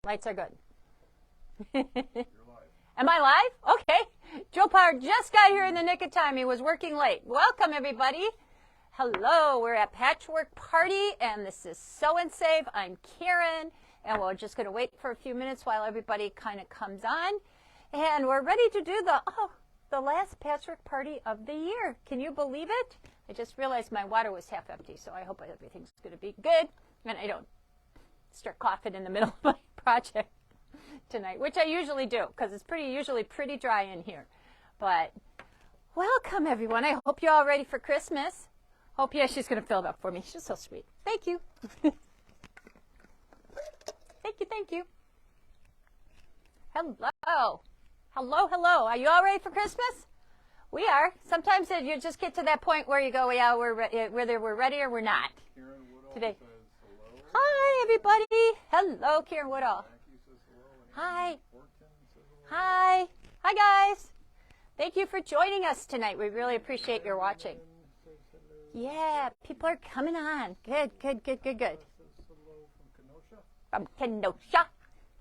Lights are good. Am I live? Okay. Joe Power just got here in the nick of time. He was working late. Welcome, everybody. Hello. We're at Patchwork Party, and this is Sew and Save. I'm Karen, and we're just going to wait for a few minutes while everybody kind of comes on. And we're ready to do the last Patchwork Party of the year. Can you believe it? I just realized my water was half empty, so I hope everything's going to be good, and I don't start coughing in the middle of my project tonight, which I usually do because it's usually pretty dry in here. But welcome, everyone. I hope you're all ready for Christmas. Yeah, she's going to fill it up for me. She's so sweet. Thank you. Thank you. Hello. Hello. Are you all ready for Christmas? We are. Sometimes you just get to that point where you go, yeah, whether we're ready or we're not. Karen Woodall Today. says hello. Hi, everybody. Hello, Karen Woodall. Jackie says hello. Hi. Fortune says hello. Hi, guys. Thank you for joining us tonight. We really appreciate your watching. Yeah, people are coming on. Good. Says hello From Kenosha.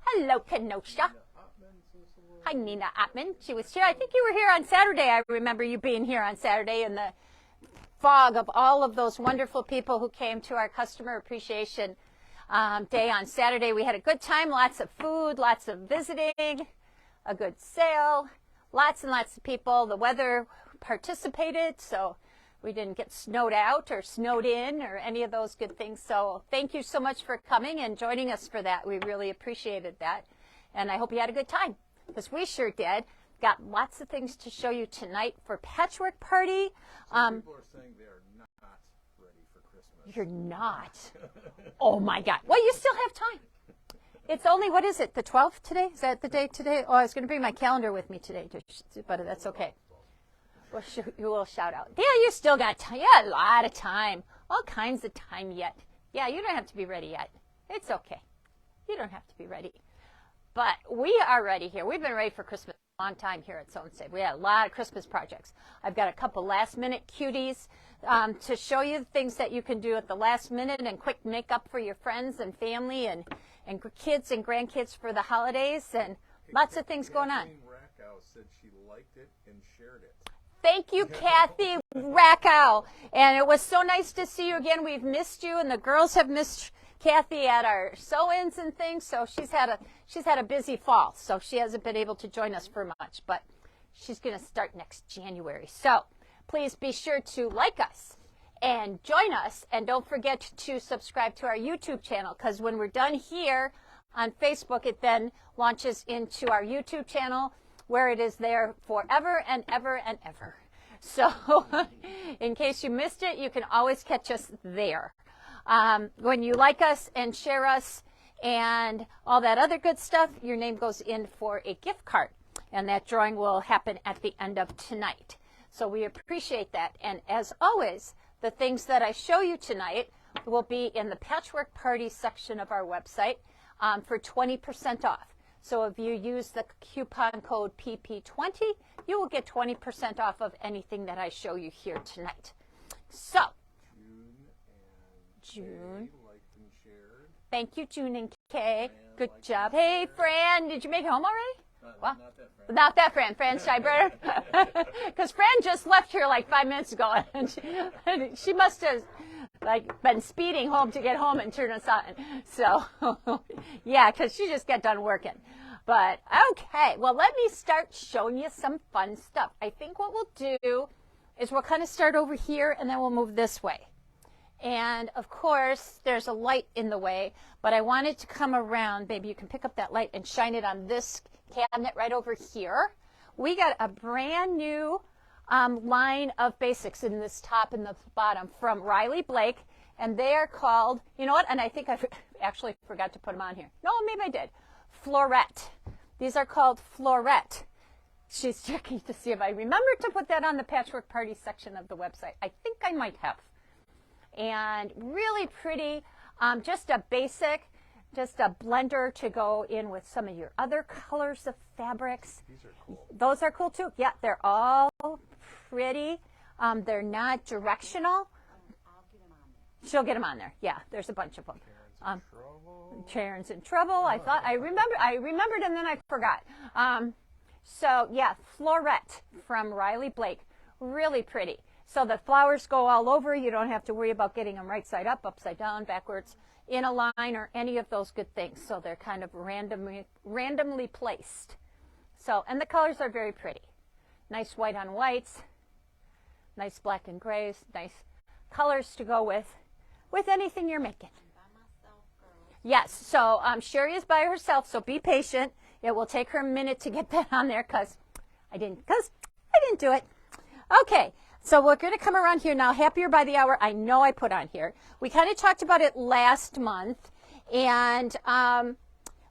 Hello, Kenosha. Hi, Nina Ottman. She was here. I think you were here on Saturday. I remember you being here on Saturday in the fog of all of those wonderful people who came to our Customer Appreciation Day on Saturday. We had a good time, lots of food, lots of visiting, a good sale, lots and lots of people. The weather participated, so we didn't get snowed out or snowed in or any of those good things. So thank you so much for coming and joining us for that. We really appreciated that, and I hope you had a good time. Because we sure did. Got lots of things to show you tonight for Patchwork Party. Some people are saying they are not ready for Christmas. You're not. Oh, my God. Well, you still have time. It's only, what is it, the 12th today? Is that the day today? Oh, I was going to bring my calendar with me today, but that's okay. We'll shout out. Yeah, you still got time. Yeah, a lot of time. All kinds of time yet. Yeah, you don't have to be ready yet. It's okay. You don't have to be ready. But we are ready here. We've been ready for Christmas a long time here at Sew and Save. We had a lot of Christmas projects. I've got a couple last-minute cuties to show you the things that you can do at the last minute and quick makeup for your friends and family and kids and grandkids for the holidays and lots of things going on. Rackow said she liked it and shared it. Thank you, Kathy Rackow. And it was so nice to see you again. We've missed you, and the girls have missed Kathy at our sew-ins and things, so she's had a busy fall, so she hasn't been able to join us for much, but she's going to start next January. So please be sure to like us and join us, and don't forget to subscribe to our YouTube channel, because when we're done here on Facebook, it then launches into our YouTube channel, where it is there forever and ever and ever. So in case you missed it, you can always catch us there. When you like us and share us and all that other good stuff, your name goes in for a gift card, and that drawing will happen at the end of tonight. So we appreciate that. And as always, the things that I show you tonight will be in the Patchwork Party section of our website for 20% off. So if you use the coupon code PP20, you will get 20% off of anything that I show you here tonight. So June. Thank you, June and Kay. Good job. Hey, Fran, did you make it home already? Well, not that Fran. Fran's Scheiber. Because Fran just left here like 5 minutes ago, and she must have been speeding home to get home and turn us on. So, yeah, because she just got done working. But, okay, well, let me start showing you some fun stuff. I think what we'll do is we'll kind of start over here, and then we'll move this way. And, of course, there's a light in the way, but I wanted to come around. Maybe you can pick up that light and shine it on this cabinet right over here. We got a brand new line of basics in this top and the bottom from Riley Blake, and they are called, you know what, and I think I actually forgot to put them on here. No, maybe I did. Florette. These are called Florette. She's checking to see if I remember to put that on the Patchwork Party section of the website. I think I might have. And really pretty, just a basic, just a blender to go in with some of your other colors of fabrics. These are cool. Those are cool too. Yeah, they're all pretty. They're not directional. I'll get them on there. She'll get them on there. Yeah, there's a bunch of them. Sharon's in trouble. I thought I remembered and then I forgot. So yeah, Florette from Riley Blake, really pretty. So the flowers go all over. You don't have to worry about getting them right side up, upside down, backwards, in a line, or any of those good things. So they're kind of randomly placed. So, and the colors are very pretty. Nice white on whites, nice black and grays, nice colors to go with anything you're making. Yes, so Sherry is by herself, so be patient. It will take her a minute to get that on there because I didn't do it. Okay, so we're going to come around here now. Happier by the Hour, I know I put on here. We kind of talked about it last month, and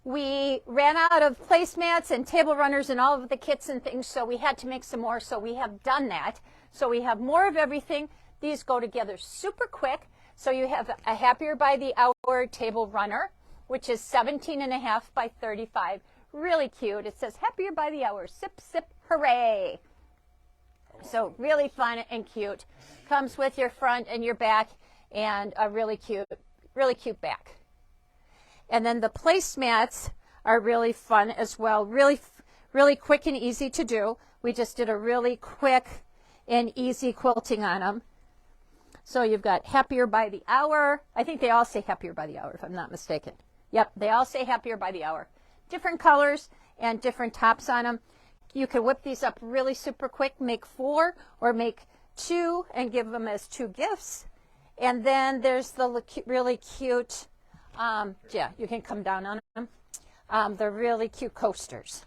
we ran out of placemats and table runners and all of the kits and things, so we had to make some more, so we have done that. So we have more of everything. These go together super quick. So you have a Happier by the Hour table runner, which is 17.5 by 35. Really cute. It says Happier by the Hour, sip, sip, hooray. So really fun and cute. Comes with your front and your back and a really cute back. And then the placemats are really fun as well. Really quick and easy to do. We just did a really quick and easy quilting on them. So you've got Happier by the Hour. I think they all say Happier by the Hour, if I'm not mistaken. Yep, they all say Happier by the Hour. Different colors and different tops on them. You can whip these up really super quick, make 4 or make 2 and give them as 2 gifts. And then there's the really cute, yeah, you can come down on them. They're really cute coasters.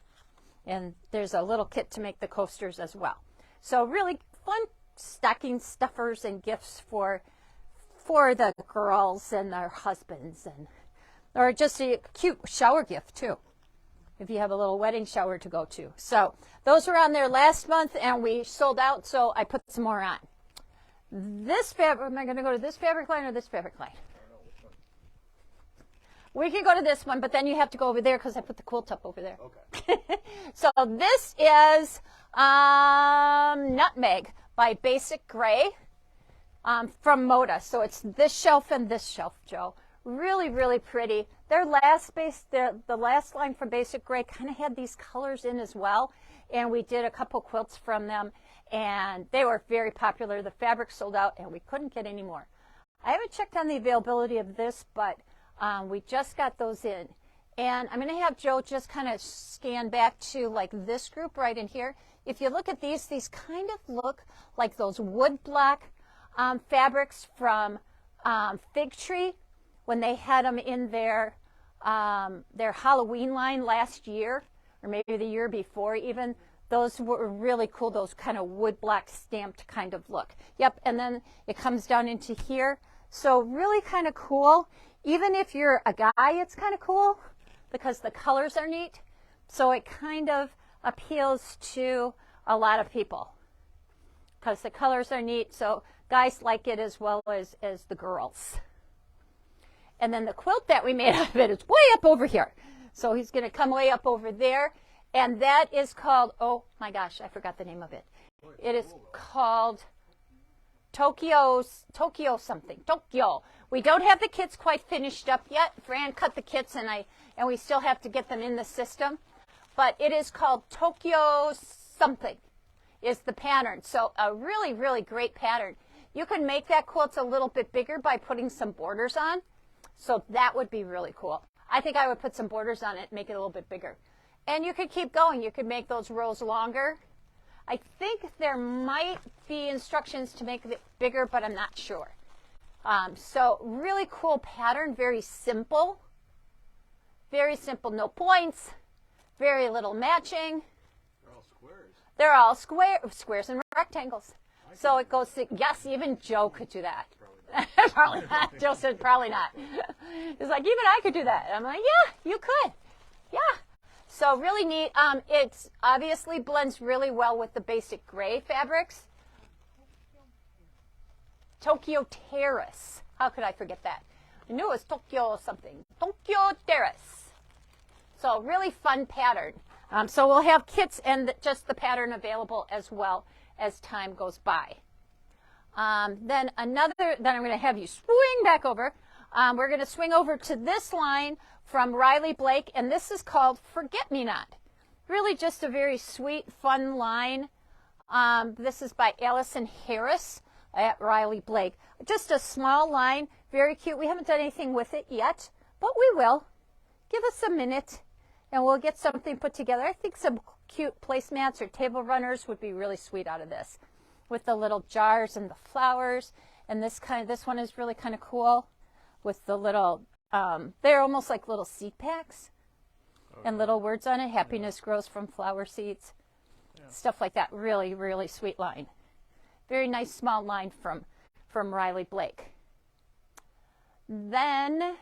And there's a little kit to make the coasters as well. So really fun stocking stuffers and gifts for the girls and their husbands, and or just a cute shower gift too, if you have a little wedding shower to go to. So those were on there last month and we sold out, so I put some more on. This fabric, am I going to go to this fabric line or this fabric line? We can go to this one, but then you have to go over there because I put the quilt up over there. Okay. So this is Nutmeg by Basic Gray from Moda. So it's this shelf and this shelf, Joe. Really, really pretty. Their last the last line from Basic Gray kind of had these colors in as well. And we did a couple quilts from them, and they were very popular. The fabric sold out, and we couldn't get any more. I haven't checked on the availability of this, but we just got those in. And I'm going to have Joe just kind of scan back to like this group right in here. If you look at these kind of look like those wood block fabrics from Fig Tree when they had them in their Halloween line last year, or maybe the year before even. Those were really cool, those kind of wood block stamped kind of look. Yep, and then it comes down into here. So really kind of cool. Even if you're a guy, it's kind of cool because the colors are neat. So it kind of appeals to a lot of people because the colors are neat. So guys like it as well as the girls. And then the quilt that we made out of it is way up over here. So he's going to come way up over there. And that is called, oh my gosh, I forgot the name of it. It is called Tokyo something. Tokyo. We don't have the kits quite finished up yet. Fran cut the kits and we still have to get them in the system. But it is called Tokyo something is the pattern. So a really, really great pattern. You can make that quilt a little bit bigger by putting some borders on. So that would be really cool. I think I would put some borders on it, make it a little bit bigger. And you could keep going. You could make those rows longer. I think there might be instructions to make it bigger, but I'm not sure. So really cool pattern, very simple. Very simple, no points, very little matching. They're all squares. They're all squares and rectangles. So it goes to, yes, even Joe could do that. Probably not. Joe said probably not. It's like, even I could do that. I'm like, yeah, you could. Yeah. So really neat. It obviously blends really well with the Basic Gray fabrics. Tokyo Terrace. How could I forget that? I knew it was Tokyo something. Tokyo Terrace. So really fun pattern. So we'll have kits and just the pattern available as well as time goes by. Then I'm going to have you swing back over. we're going to swing over to this line from Riley Blake, and this is called Forget Me Not. Really just a very sweet, fun line. This is by Allison Harris at Riley Blake. Just a small line, very cute. We haven't done anything with it yet, but we will. Give us a minute, and we'll get something put together. I think some cute placemats or table runners would be really sweet out of this, with the little jars and the flowers. And this one is really kind of cool, with the little, they're almost like little seed packs, and little words on it. Happiness grows from flower seeds, stuff like that. Really, really sweet line. Very nice small line from Riley Blake. Then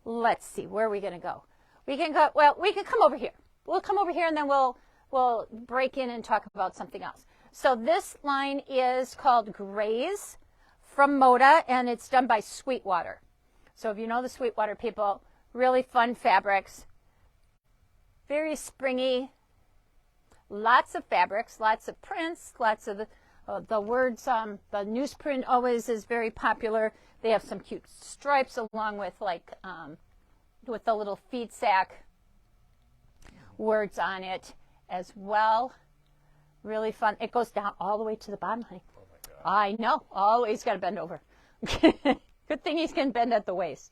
let's see, where are we going to go? We can go, well, we can come over here. We'll come over here, and then we'll break in and talk about something else. So this line is called Graze from Moda, and it's done by Sweetwater. So if you know the Sweetwater people, really fun fabrics, very springy, lots of fabrics, lots of prints, lots of the words. The newsprint always is very popular. They have some cute stripes along with with the little feed sack words on it as well. Really fun. It goes down all the way to the bottom, honey. Oh my God. I know. Always got to bend over. Good thing he can bend at the waist.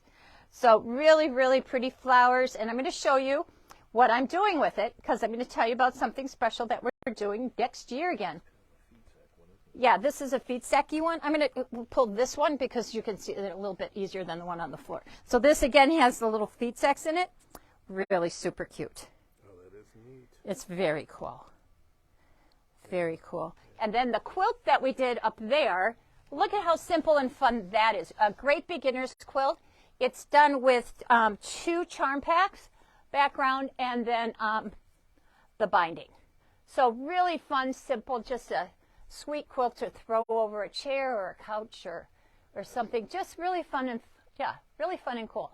So really, really pretty flowers. And I'm going to show you what I'm doing with it, because I'm going to tell you about something special that we're doing next year again. Yeah, this is a feed sacky one. I'm going to pull this one because you can see it a little bit easier than the one on the floor. So this, again, has the little feed sacks in it. Really super cute. Oh, that is neat. It's very cool. Very cool. And then the quilt that we did up there, look at how simple and fun that is. A great beginner's quilt. It's done with 2 charm packs, background, and then the binding. So really fun, simple, just a sweet quilt to throw over a chair or a couch or something. Just really fun and, yeah, really fun and cool.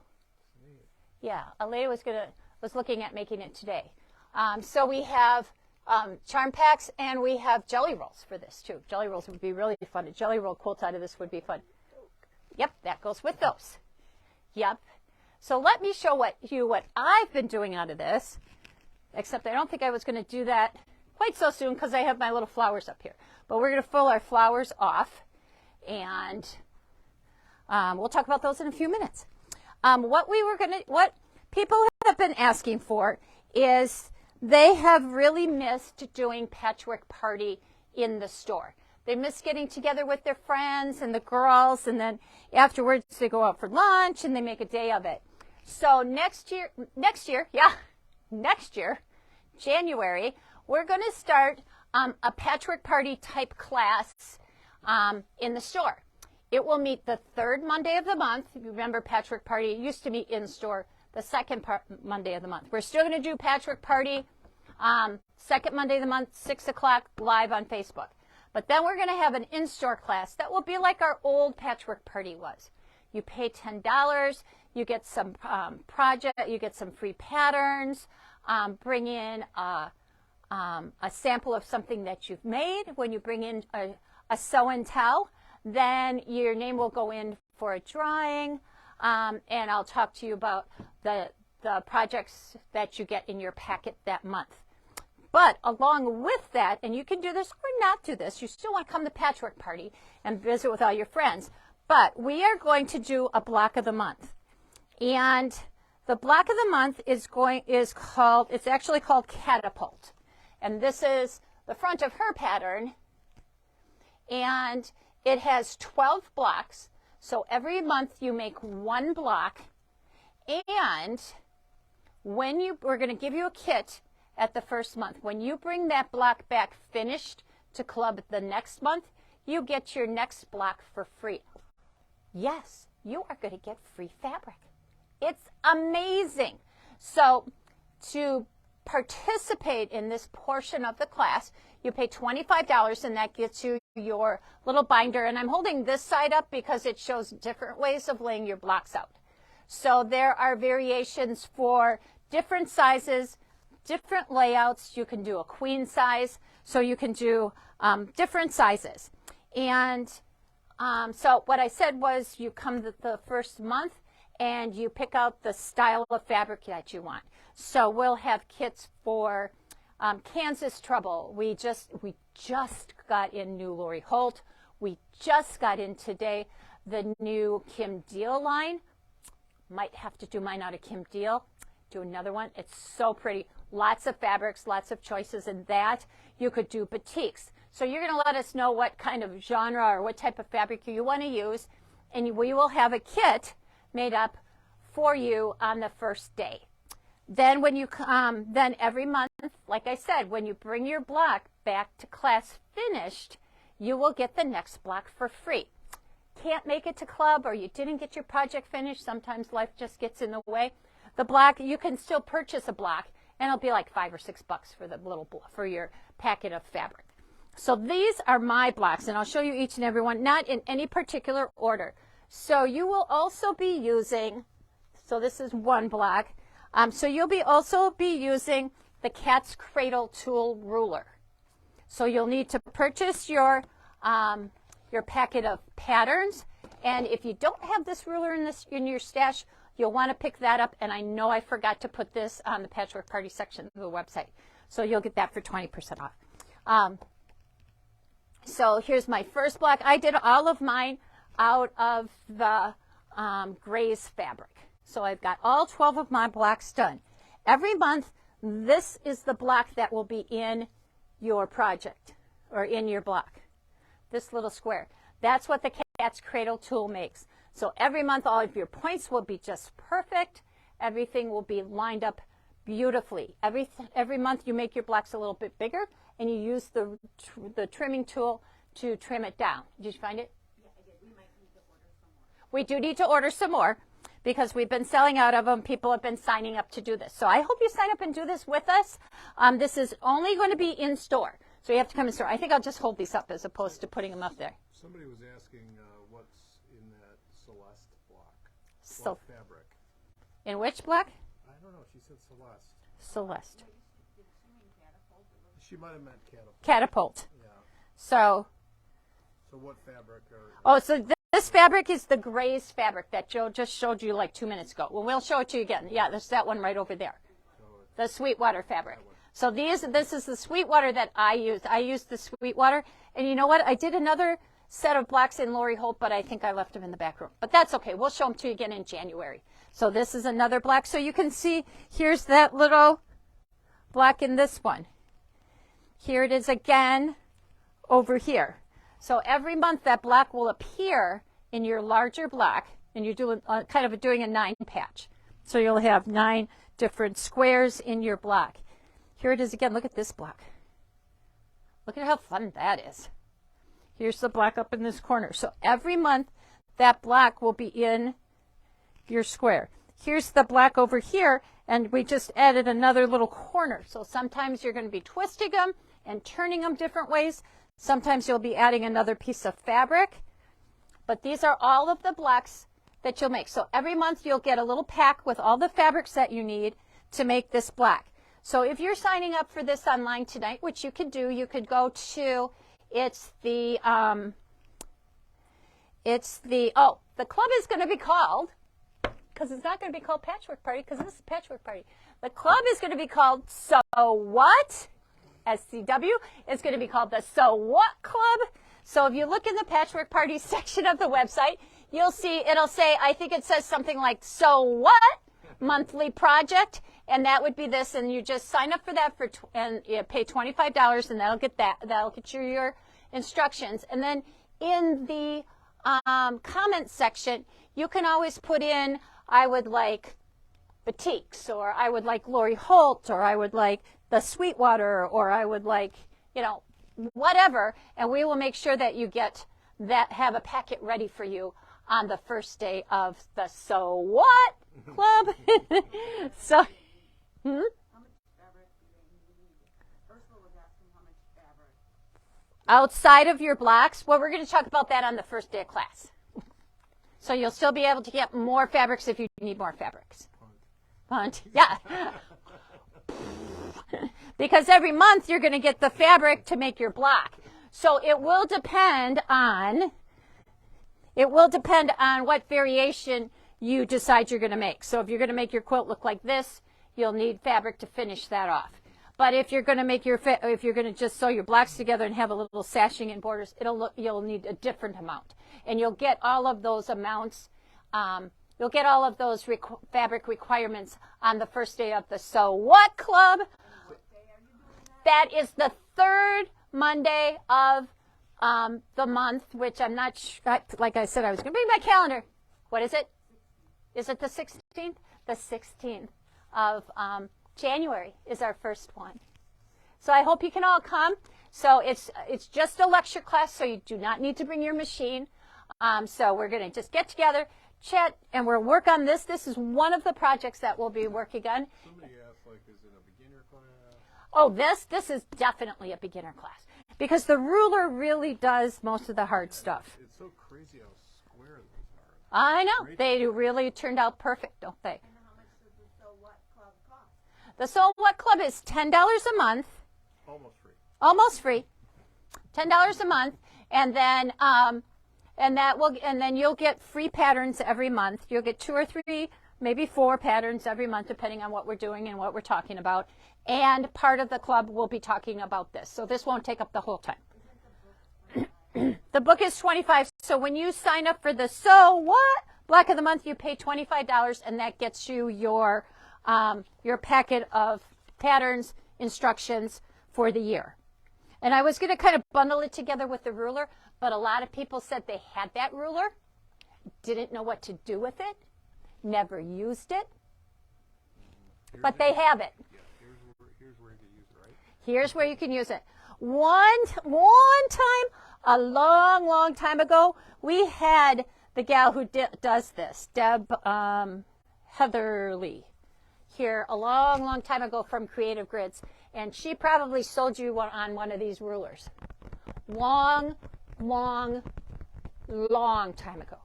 Yeah, Alea was looking at making it today. So we have charm packs, and we have jelly rolls for this too. Jelly rolls would be really fun. A jelly roll quilt out of this would be fun. Yep, that goes with those. Yep. So let me show you what I've been doing out of this, except I don't think I was going to do that quite so soon because I have my little flowers up here. But we're going to fill our flowers off, and we'll talk about those in a few minutes. What people have been asking for is they have really missed doing Patchwork Party in the store. They miss getting together with their friends and the girls, and then afterwards they go out for lunch and they make a day of it. So next year, January, we're going to start a Patchwork Party type class in the store. It will meet the 3rd Monday of the month. If you remember, Patchwork Party used to meet in store the 2nd Monday of the month. We're still going to do Patchwork Party 2nd Monday of the month, 6 o'clock, live on Facebook. But then we're going to have an in-store class that will be like our old Patchwork Party was. You pay $10, you get some you get some free patterns, bring in a sample of something that you've made. When you bring in a show and tell, then your name will go in for a drawing, and I'll talk to you about the projects that you get in your packet that month. But along with that, and you can do this or not do this, you still want to come to Patchwork Party and visit with all your friends, but we are going to do a block of the month. And the block of the month it's actually called Catapult. And this is the front of her pattern, and it has 12 blocks. So every month you make 1 block, and we're going to give you a kit at the 1st month. When you bring that block back finished to club the next month, you get your next block for free. Yes, you are going to get free fabric. It's amazing. So to participate in this portion of the class, you pay $25, and that gets you your little binder. And I'm holding this side up because it shows different ways of laying your blocks out. So there are variations for different sizes, different layouts. You can do a queen size, so you can do different sizes. And So what I said was you come the first month and you pick out the style of fabric that you want. So we'll have kits for Kansas Trouble. We just got in new Lori Holt. We just got in today the new Kim Deal line. Might have to do mine out of Kim Deal. Do another one. It's so pretty. Lots of fabrics, lots of choices in that. You could do batiks. So you're going to let us know what kind of genre or what type of fabric you want to use, and we will have a kit made up for you on the first day. Then when you then every month, like I said, when you bring your block back to class finished, you will get the next block for free. Can't make it to club or you didn't get your project finished, sometimes life just gets in the way. The block, you can still purchase a block and it'll be like $5 or $6 for the for your packet of fabric. So these are my blocks and I'll show you each and every one, not in any particular order. So you will also be using, so this is one block, so you'll also be using the Cat's Cradle tool ruler. So you'll need to purchase your packet of patterns, and if you don't have this ruler in your stash, you'll want to pick that up, and I know I forgot to put this on the Patchwork Party section of the website, so you'll get that for 20% off. So here's my first block. I did all of mine out of the Graze fabric. So I've got all 12 of my blocks done. Every month, this is the block that will be in your project or in your block. This little square. That's what the Cat's Cradle tool makes. So every month, all of your points will be just perfect. Everything will be lined up beautifully. Every month, you make your blocks a little bit bigger, and you use the trimming tool to trim it down. Did you find it? Yeah, I did. We might need to order some more. We do need to order some more because we've been selling out of them. People have been signing up to do this. So I hope you sign up and do this with us. This is only going to be in store. So you have to come in store. I think I'll just hold these up as opposed to putting them up there. Somebody was asking what's in that Celeste block. So, fabric. In which block? I don't know. She said Celeste. Celeste. She might have meant catapult. Catapult. Yeah. So what fabric are... Oh, so this fabric is the Graze fabric that Joe just showed you like 2 minutes ago. Well, we'll show it to you again. Yeah, there's that one right over there. The Sweetwater fabric. So this is the Sweetwater that I used. I used the Sweetwater. And you know what? I did another set of blocks in Lori Holt, but I think I left them in the back room. But that's okay. We'll show them to you again in January. So this is another block. So you can see here's that little block in this one. Here it is again over here. So every month that block will appear in your larger block, and you're doing doing a 9 patch. So you'll have 9 different squares in your block. Here it is again. Look at this block. Look at how fun that is. Here's the block up in this corner. So every month that block will be in your square. Here's the block over here, and we just added another little corner. So sometimes you're going to be twisting them and turning them different ways. Sometimes you'll be adding another piece of fabric. But these are all of the blocks that you'll make. So every month you'll get a little pack with all the fabrics that you need to make this block. So if you're signing up for this online tonight, which you could do, you could go to, the club is going to be called, because it's not going to be called Patchwork Party, because this is Patchwork Party. The club is going to be called So What? SCW. It's going to be called the So What Club. So if you look in the Patchwork Party section of the website, you'll see it'll say, I think it says something like So What? Monthly project, and that would be this, and you just sign up for that and you pay $25, and that'll get you your instructions. And then in the comment section, you can always put in, I would like batiks, or I would like Lori Holt, or I would like the Sweetwater, or I would like, whatever, and we will make sure that you get that, have a packet ready for you on the first day of the So What Club. So, How much fabric do they need? Ursula was asking how much fabric. Outside of your blocks, well, we're going to talk about that on the first day of class. So you'll still be able to get more fabrics if you need more fabrics. Punt. Yeah. Because every month you're going to get the fabric to make your block. So it will depend on It will depend on what variation you decide you're going to make. So if you're going to make your quilt look like this, you'll need fabric to finish that off. But if you're going to make if you're going to just sew your blocks together and have a little sashing and borders, you'll need a different amount, and you'll get all of those amounts. You'll get all of those fabric requirements on the first day of the Sew What Club. That is the third Monday of the month, which I'm not sure, like I said, I was going to bring my calendar. What is it? Is it the 16th? The 16th of January is our first one. So I hope you can all come. So it's just a lecture class, so you do not need to bring your machine. So we're going to just get together, chat, and we'll work on this. This is one of the projects that we'll be working on. Somebody asked, like, is it a beginner class? Oh, this is definitely a beginner class, because the ruler really does most of the hard stuff. It's so crazy how square these are. I know. They really turned out perfect, don't they? And how much does the Sew What Club cost? The Sew What Club is $10 a month. Almost free. Almost free. $10 a month, and then then you'll get free patterns every month. You'll get 2 or 3, maybe 4 patterns every month, depending on what we're doing and what we're talking about. And part of the club will be talking about this, so this won't take up the whole time. The book is $25. So when you sign up for the Sew What block of the month, you pay $25, and that gets you your packet of patterns, instructions for the year. And I was going to kind of bundle it together with the ruler, but a lot of people said they had that ruler, didn't know what to do with it, never used it, but they have it. Yeah, here's where you can use it, right? Here's where you can use it. One time, a long time ago, we had the gal who does this, Deb Heatherly, here a long time ago from Creative Grids, and she probably sold you one on one of these rulers. Long time ago.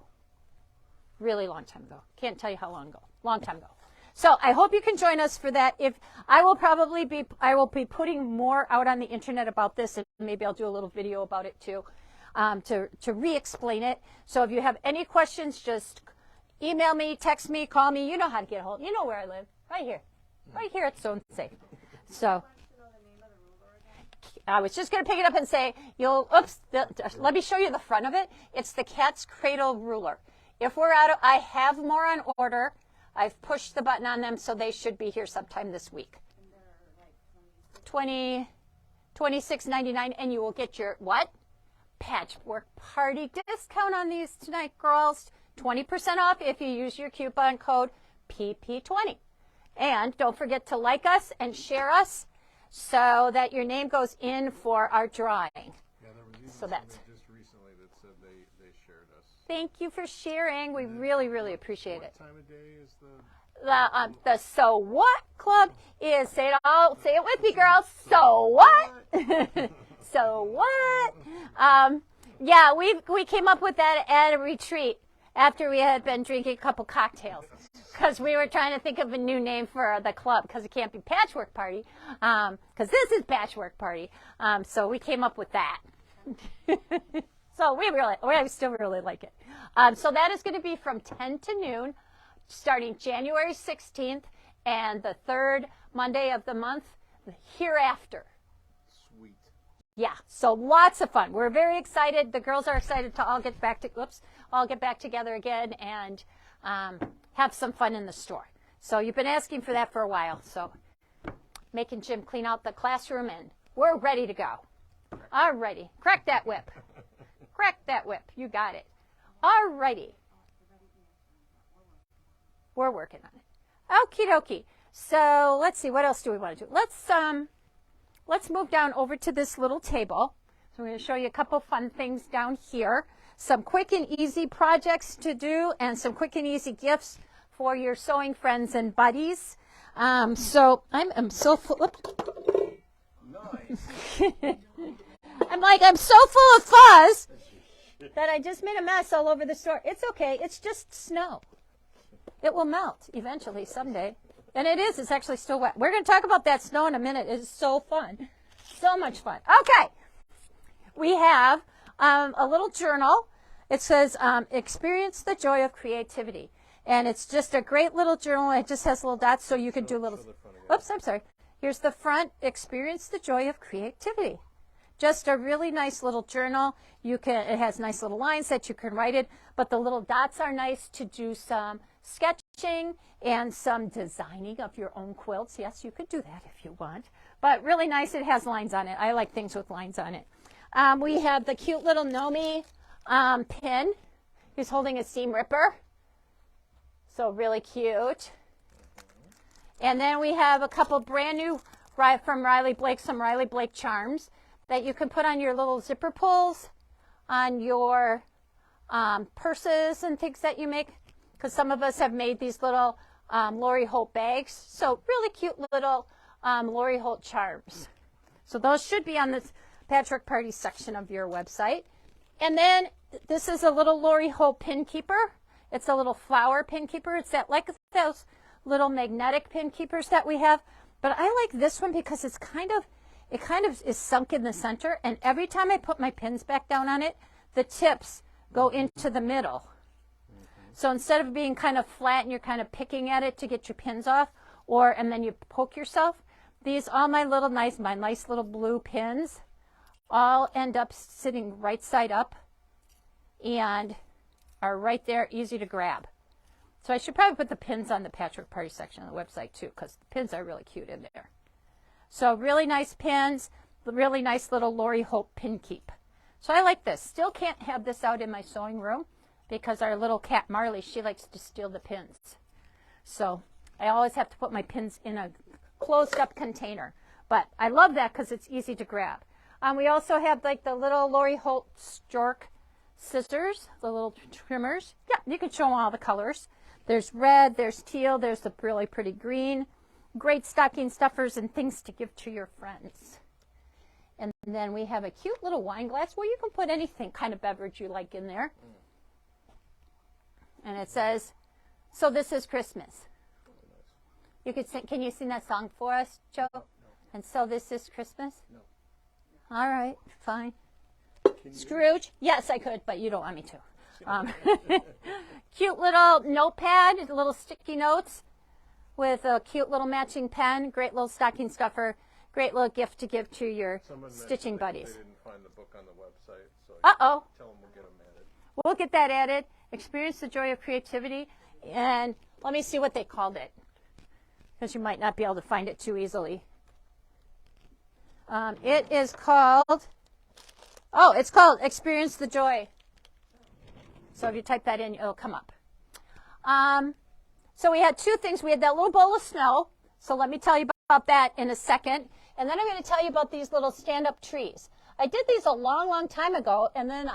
Really long time ago. Can't tell you how long ago. Long time ago. So I hope you can join us for that. I will be putting more out on the internet about this, and maybe I'll do a little video about it too, to re-explain it. So if you have any questions, just email me, text me, call me. You know how to get a hold. You know where I live. Right here at So and Safe. So I was just going to pick it up and say, let me show you the front of it. It's the Cat's Cradle ruler. If we're out of, I have more on order. I've pushed the button on them, so they should be here sometime this week. $26.99, and you will get your what? Patchwork party discount on these tonight, girls. 20% off if you use your coupon code PP20. And don't forget to like us and share us so that your name goes in for our drawing. Yeah, there was even somebody just recently that said they shared us. Thank you for sharing. We really appreciate it. What time of day is the So What Club is, say it with me, girls. So what? So what? Yeah, we came up with that at a retreat after we had been drinking a couple cocktails, because we were trying to think of a new name for the club, because it can't be Patchwork Party, because this is Patchwork Party. So we came up with that. So we still really like it. So that is going to be from 10 to noon, starting January 16th, and the third Monday of the month hereafter. Sweet. Yeah, so lots of fun. We're very excited. The girls are excited to all get back together again and have some fun in the store. So you've been asking for that for a while. So making Jim clean out the classroom, and we're ready to go. All righty. Crack that whip. Crack that whip. You got it. All righty. We're working on it. Okie dokie. So let's see. What else do we want to do? Let's move down over to this little table. So I'm going to show you a couple fun things down here. Some quick and easy projects to do, and some quick and easy gifts for your sewing friends and buddies. So I'm so full. Nice. I'm so full of fuzz that I just made a mess all over the store. It's okay. It's just snow. It will melt eventually someday. And it is. It's actually still wet. We're going to talk about that snow in a minute. It's so fun. So much fun. Okay. We have a little journal. It says, experience the joy of creativity. And it's just a great little journal. It just has little dots so you can do little, oops, I'm sorry. Here's the front, experience the joy of creativity. Just a really nice little journal. It has nice little lines that you can write it, but the little dots are nice to do some sketching and some designing of your own quilts. Yes, you could do that if you want, but really nice. It has lines on it. I like things with lines on it. We have the cute little Nomi pin. He's holding a seam ripper. So really cute. And then we have a couple brand new from Riley Blake, some Riley Blake charms that you can put on your little zipper pulls, on your purses and things that you make, because some of us have made these little Lori Holt bags. So really cute little Lori Holt charms. So those should be on the Patchwork Party section of your website. And then this is a little Lori Holt pin keeper. It's a little flower pin keeper. It's like those little magnetic pin keepers that we have. But I like this one because it kind of is sunk in the center. And every time I put my pins back down on it, the tips go into the middle. So instead of being kind of flat and you're kind of picking at it to get your pins off, and then you poke yourself, all my nice little blue pins all end up sitting right side up and are right there, easy to grab. So I should probably put the pins on the Patchwork Party section of the website too, because the pins are really cute in there. So really nice pins, really nice little Lori Holt pin keep. So I like this. Still can't have this out in my sewing room because our little cat Marley, she likes to steal the pins. So I always have to put my pins in a closed up container. But I love that because it's easy to grab. We also have like the little Lori Holt Stork scissors, the little trimmers. Yeah, you can show them all the colors. There's red, there's teal, there's the really pretty green. Great stocking stuffers and things to give to your friends. And then we have a cute little wine glass where you can put anything kind of beverage you like in there. And it says, so this is Christmas. You could sing, can you sing that song for us, Joe? No. And so this is Christmas? No. All right, fine. Scrooge? Yes, I could, but you don't want me to. Cute little notepad, little sticky notes with a cute little matching pen, great little stocking stuffer, great little gift to give to your stitching buddies. They didn't find the book on the website, so uh-oh. Tell them we'll get them added. We'll get that added. Experience the joy of creativity. And let me see what they called it, because you might not be able to find it too easily. It is called, it's called Experience the Joy. So if you type that in, it'll come up. So we had two things. We had that little bowl of snow. So let me tell you about that in a second. And then I'm going to tell you about these little stand-up trees. I did these a long, long time ago, and then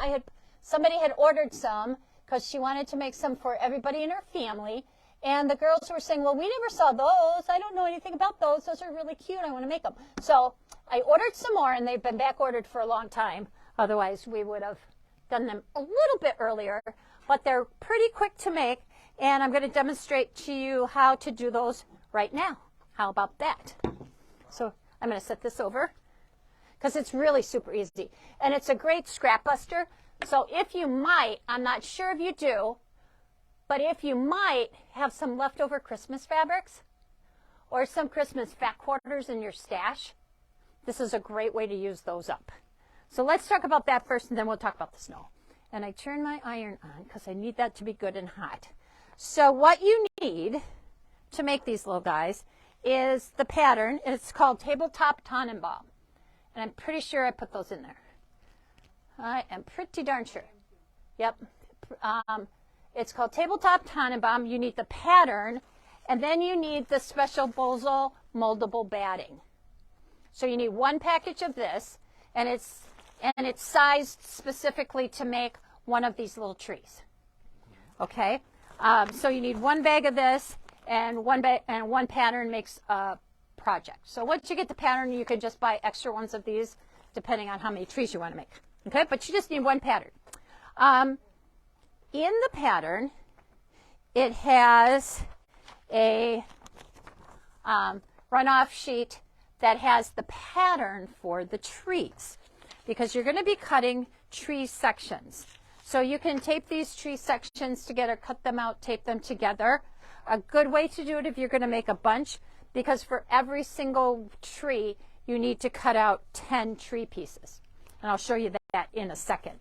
somebody had ordered some because she wanted to make some for everybody in her family. And the girls were saying, well, we never saw those. I don't know anything about those. Those are really cute. I want to make them. So I ordered some more, and they've been back ordered for a long time. Otherwise, we would have done them a little bit earlier. But they're pretty quick to make, and I'm going to demonstrate to you how to do those right now. How about that? So I'm going to set this over because it's really super easy. And it's a great scrap buster. So if you might, I'm not sure if you do, but if you might have some leftover Christmas fabrics or some Christmas fat quarters in your stash, this is a great way to use those up. So let's talk about that first, and then we'll talk about the snow. And I turn my iron on because I need that to be good and hot. So what you need to make these little guys is the pattern. It's called Tabletop Tannenbaum. And I'm pretty sure I put those in there. I am pretty darn sure. Yep. It's called Tabletop Tannenbaum. You need the pattern, and then you need the special Bozel moldable batting. So you need one package of this, and it's sized specifically to make one of these little trees. Okay? So you need one bag of this, and one pattern makes a project. So once you get the pattern, you can just buy extra ones of these, depending on how many trees you want to make. Okay? But you just need one pattern. In the pattern, it has a runoff sheet that has the pattern for the trees, because you're going to be cutting tree sections. So you can tape these tree sections together, cut them out, tape them together. A good way to do it if you're going to make a bunch, because for every single tree, you need to cut out 10 tree pieces. And I'll show you that in a second.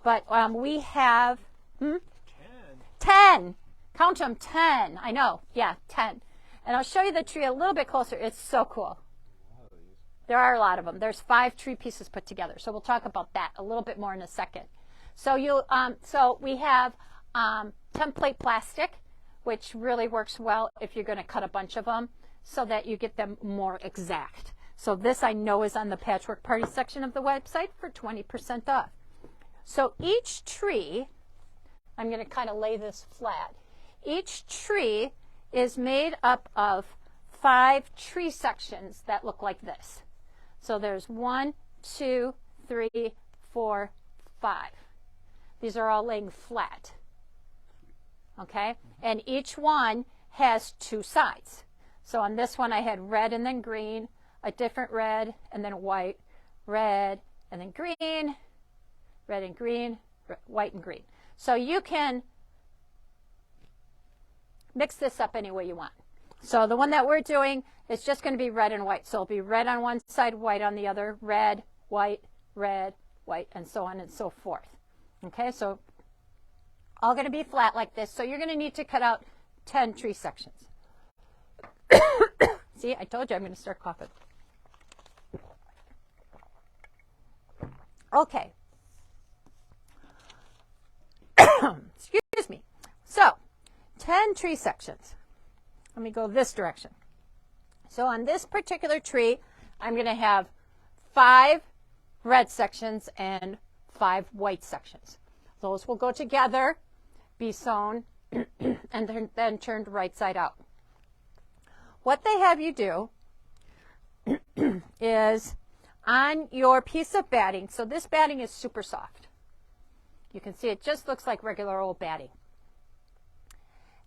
But we have 10. Count them, 10. I know. Yeah, 10. And I'll show you the tree a little bit closer. It's so cool. There are a lot of them. There's 5 tree pieces put together. So we'll talk about that a little bit more in a second. So so we have template plastic, which really works well if you're going to cut a bunch of them so that you get them more exact. So this I know is on the Patchwork Party section of the website for 20% off. So each tree, I'm going to kind of lay this flat. Each tree is made up of 5 tree sections that look like this. So there's 1, 2, 3, 4, 5. These are all laying flat. Okay? And each one has 2 sides. So on this one I had red and then green, a different red and then white, red and then green, red and green, white and green. So you can mix this up any way you want. So the one that we're doing is just going to be red and white. So it'll be red on one side, white on the other, red, white, and so on and so forth. Okay, so all going to be flat like this. So you're going to need to cut out 10 tree sections. See, I told you I'm going to start coughing. Okay. Excuse me. So 10 tree sections. Let me go this direction. So on this particular tree, I'm going to have 5 red sections and 5 white sections. Those will go together, be sewn, and then turned right side out. What they have you do is on your piece of batting, so this batting is super soft. You can see it just looks like regular old batting.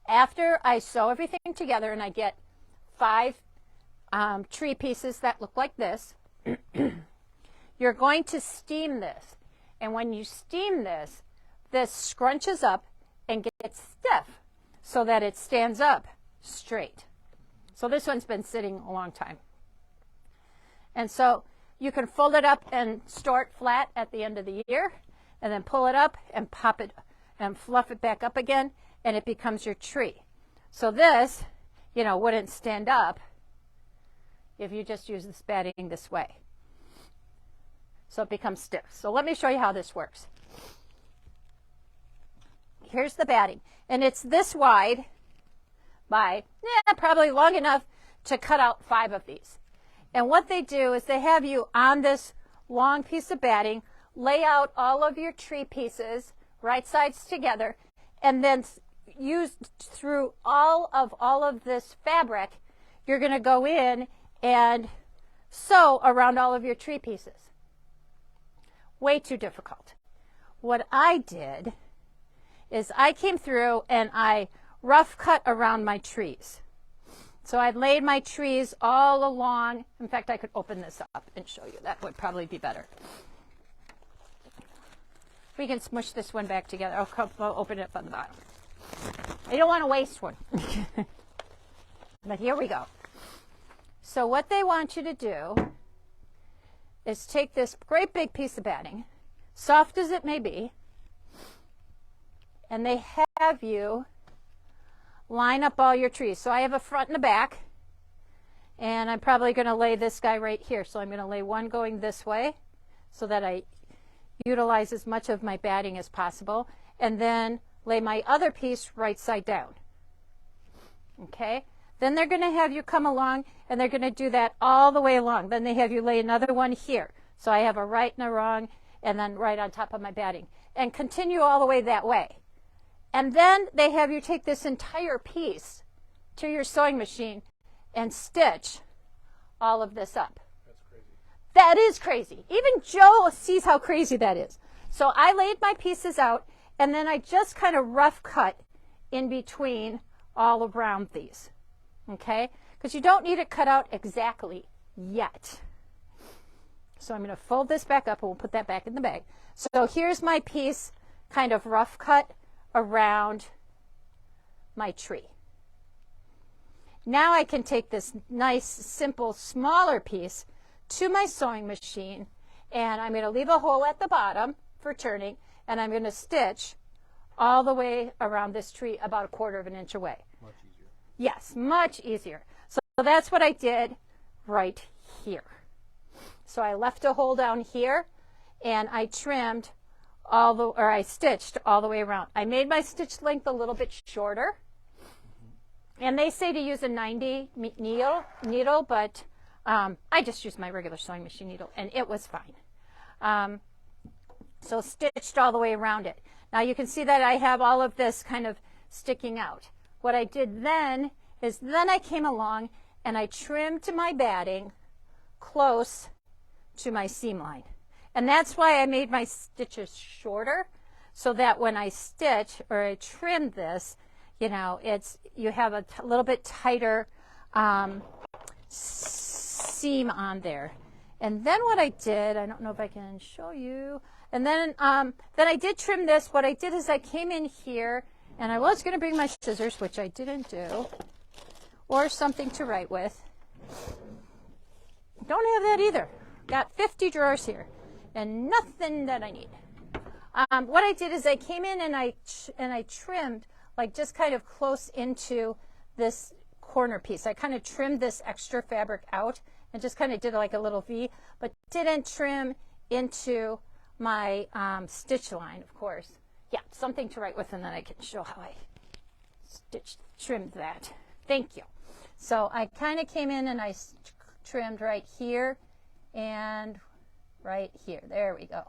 After I sew everything together and I get 5 tree pieces that look like this, you're going to steam this. And when you steam this, this scrunches up and gets stiff so that it stands up straight. So this one's been sitting a long time. And so you can fold it up and store it flat at the end of the year, and then pull it up and pop it and fluff it back up again, and it becomes your tree. So this, you know, wouldn't stand up if you just use this batting this way. So it becomes stiff. So let me show you how this works. Here's the batting, and it's this wide by probably long enough to cut out 5 of these. And what they do is they have you on this long piece of batting, lay out all of your tree pieces, right sides together, and then use through all of this fabric, you're going to go in and sew around all of your tree pieces. Way too difficult. What I did is I came through and I rough cut around my trees. So I laid my trees all along. In fact, I could open this up and show you. That would probably be better. We can smush this one back together. I'll open it up on the bottom. I don't want to waste one. But here we go. So what they want you to do is take this great big piece of batting, soft as it may be, and they have you line up all your trees. So I have a front and a back, and I'm probably going to lay this guy right here. So I'm going to lay one going this way so that I utilize as much of my batting as possible, and then lay my other piece right side down. Okay? Then they're going to have you come along, and they're going to do that all the way along. Then they have you lay another one here. So I have a right and a wrong, and then right on top of my batting. And continue all the way that way. And then they have you take this entire piece to your sewing machine and stitch all of this up. That's crazy. That is crazy. Even Joe sees how crazy that is. So I laid my pieces out, and then I just kind of rough cut in between all around these. Okay? Because you don't need it cut out exactly yet. So I'm going to fold this back up, and we'll put that back in the bag. So here's my piece kind of rough cut around my tree. Now I can take this nice, simple, smaller piece to my sewing machine, and I'm going to leave a hole at the bottom for turning, and I'm going to stitch all the way around this tree about 1/4 of an inch away. Much easier. Yes, much easier. So that's what I did right here. So I left a hole down here, and I trimmed I stitched all the way around. I made my stitch length a little bit shorter, and they say to use a 90 needle, but I just used my regular sewing machine needle, and it was fine. So stitched all the way around it. Now you can see that I have all of this kind of sticking out. What I did then is I came along and I trimmed my batting close to my seam line. And that's why I made my stitches shorter, so that when I stitch or I trim this, you know, you have a little bit tighter seam on there. And then what I did, I don't know if I can show you, and then I did trim this. What I did is I came in here, and I was going to bring my scissors, which I didn't do, or something to write with. Don't have that either. Got 50 drawers here, and nothing that I need. What I did is I came in and I trimmed, like just kind of close into this corner piece. I kind of trimmed this extra fabric out and just kind of did like a little V, but didn't trim into my stitch line, of course. Yeah, something to write with, and then I can show how I trimmed that. Thank you. So I kind of came in and I trimmed right here and right here. There we go.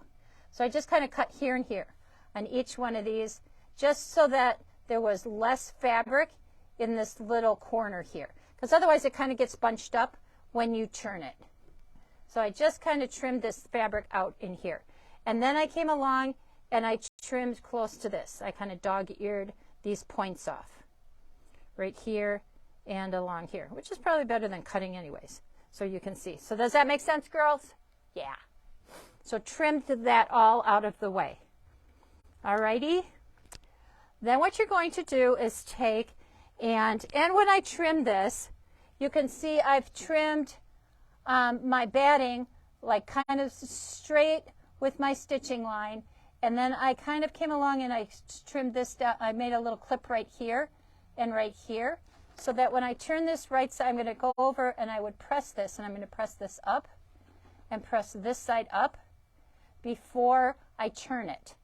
So I just kind of cut here and here on each one of these, just so that there was less fabric in this little corner here, because otherwise it kind of gets bunched up when you turn it. So I just kind of trimmed this fabric out in here. And then I came along and I trimmed close to this. I kind of dog-eared these points off right here and along here, which is probably better than cutting anyways. So you can see. So does that make sense, girls? Yeah. So trimmed that all out of the way. Alrighty. Then what you're going to do is take and when I trim this, you can see I've trimmed my batting like kind of straight with my stitching line, and then I kind of came along and I trimmed this down. I made a little clip right here and right here, so that when I turn this right side, I'm going to go over and I would press this, and I'm going to press this up and press this side up before I turn it.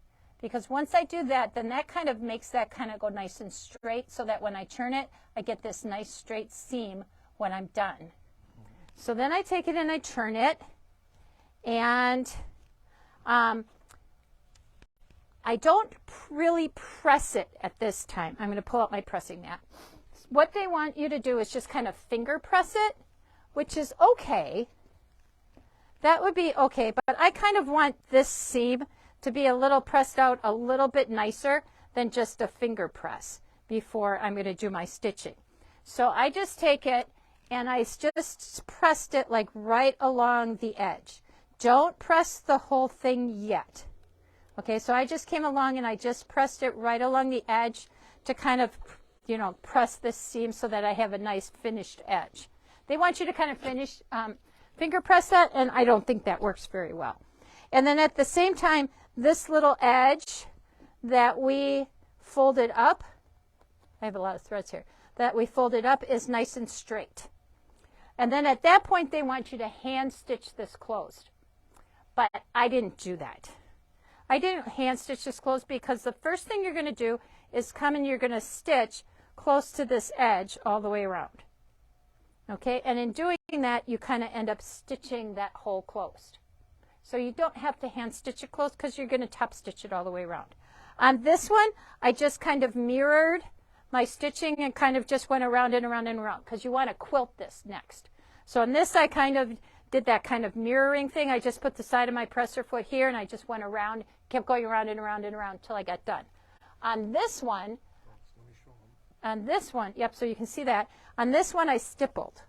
Because once I do that, then that kind of makes that kind of go nice and straight, so that when I turn it, I get this nice straight seam when I'm done. So then I take it and I turn it, and I don't really press it at this time. I'm going to pull out my pressing mat. What they want you to do is just kind of finger press it, which is okay. That would be okay, but I kind of want this seam to be a little pressed out a little bit nicer than just a finger press before I'm going to do my stitching. So I just take it and I just pressed it like right along the edge. Don't press the whole thing yet. Okay, so I just came along and I just pressed it right along the edge to kind of, you know, press this seam so that I have a nice finished edge. They want you to kind of finger press that, and I don't think that works very well. And then at the same time, this little edge that we folded up, I have a lot of threads here, that we folded up is nice and straight. And then at that point, they want you to hand stitch this closed. But I didn't do that. I didn't hand stitch this closed because the first thing you're going to do is come and you're going to stitch close to this edge all the way around. Okay, and in doing that, you kind of end up stitching that hole closed. So you don't have to hand stitch it closed because you're going to top stitch it all the way around. On this one, I just kind of mirrored my stitching and kind of just went around and around and around because you want to quilt this next. So on this, I kind of did that kind of mirroring thing. I just put the side of my presser foot here and I just went around, kept going around and around and around until I got done. On this one, yep, so you can see that. On this one, I stippled.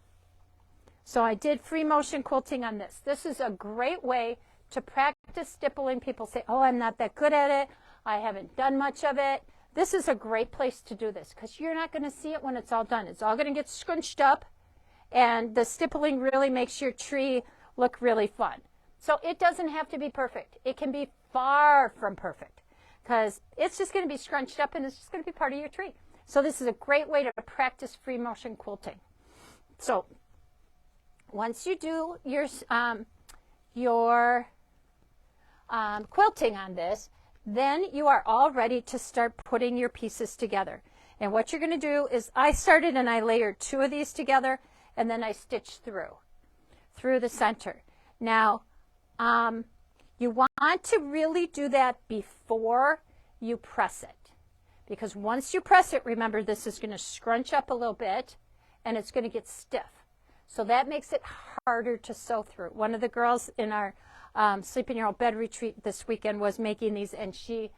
So I did free motion quilting on this. This is a great way to practice stippling. People say, oh, I'm not that good at it. I haven't done much of it. This is a great place to do this because you're not going to see it when it's all done. It's all going to get scrunched up, and the stippling really makes your tree look really fun. So it doesn't have to be perfect. It can be far from perfect because it's just going to be scrunched up and it's just going to be part of your tree. So this is a great way to practice free motion quilting. So once you do your quilting on this, then you are all ready to start putting your pieces together. And what you're going to do is I started and I layered 2 of these together, and then I stitched through the center. Now, you want to really do that before you press it. Because once you press it, remember, this is going to scrunch up a little bit, and it's going to get stiff. So that makes it harder to sew through. One of the girls in our Sleep in Your Own Bed retreat this weekend was making these, and she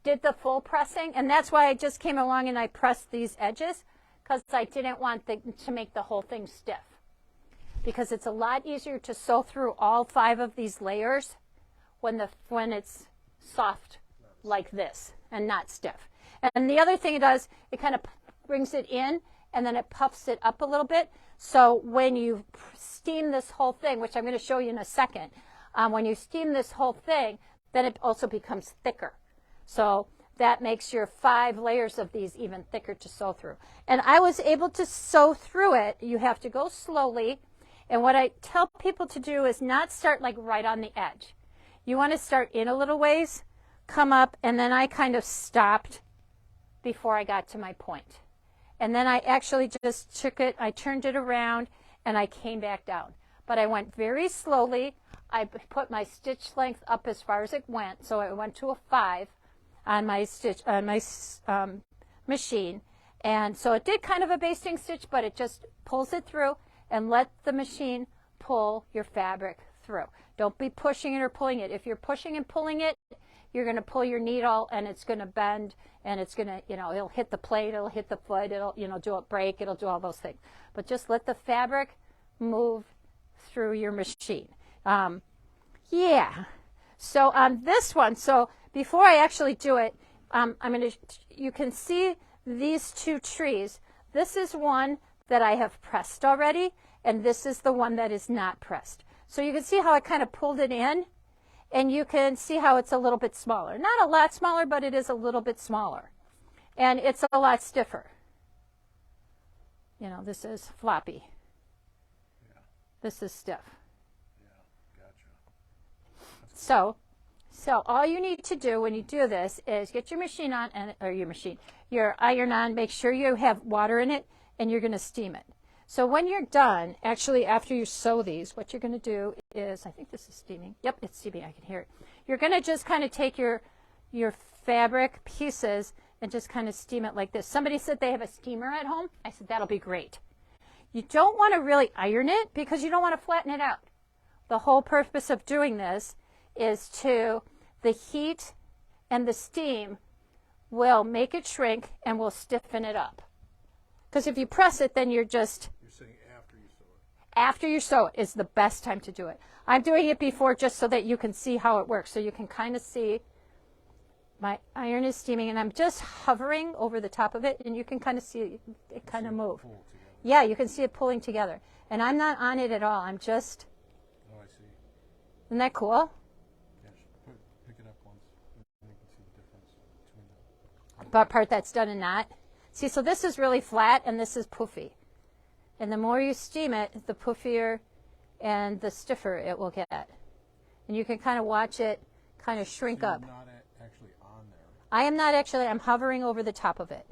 did the full pressing, and that's why I just came along and I pressed these edges, because I didn't want to make the whole thing stiff. Because it's a lot easier to sew through all 5 of these layers when it's soft like this and not stiff. And the other thing it does, it kind of brings it in and then it puffs it up a little bit. So when you steam this whole thing, which I'm going to show you in a second, when you steam this whole thing, then it also becomes thicker. So that makes your 5 layers of these even thicker to sew through. And I was able to sew through it. You have to go slowly. And what I tell people to do is not start like right on the edge. You want to start in a little ways, come up, and then I kind of stopped before I got to my point. And then I actually just took it, I turned it around, and I came back down. But I went very slowly. I put my stitch length up as far as it went, so I went to a 5 on my machine. And so it did kind of a basting stitch, but it just pulls it through, and let the machine pull your fabric through. Don't be pushing it or pulling it. If you're pushing and pulling it, you're going to pull your needle and it's going to bend, and it's going to, it'll hit the plate, it'll hit the foot, it'll, do it break, it'll do all those things. But just let the fabric move through your machine. Yeah. So on this one, so before I actually do it, you can see these 2 trees. This is one that I have pressed already, and this is the one that is not pressed. So you can see how I kind of pulled it in, and you can see how it's a little bit smaller. Not a lot smaller, but it is a little bit smaller. And it's a lot stiffer. This is floppy. Yeah. This is stiff. Yeah, gotcha. So all you need to do when you do this is get your machine on, your iron on, make sure you have water in it, and you're going to steam it. So when you're done, actually after you sew these, what you're going to do is, I think this is steaming. Yep, it's steaming. I can hear it. You're going to just kind of take your fabric pieces and just kind of steam it like this. Somebody said they have a steamer at home. I said that'll be great. You don't want to really iron it because you don't want to flatten it out. The whole purpose of doing this is the heat and the steam will make it shrink and will stiffen it up. Because if you press it, then you're saying after you sew it. After you sew it is the best time to do it. I'm doing it before just so that you can see how it works. So you can kind of see my iron is steaming, and I'm just hovering over the top of it, and you can kind of see it kind of move. Yeah, you can see it pulling together. And I'm not on it at all. I'm just... Oh, I see. Isn't that cool? Yeah, pick it up once, and you can see the difference between The part that's done and not. See, so this is really flat, and this is poofy. And the more you steam it, the poofier and the stiffer it will get. And you can kind of watch it kind of shrink up. You're not actually on there. I am not actually, I'm hovering over the top of it.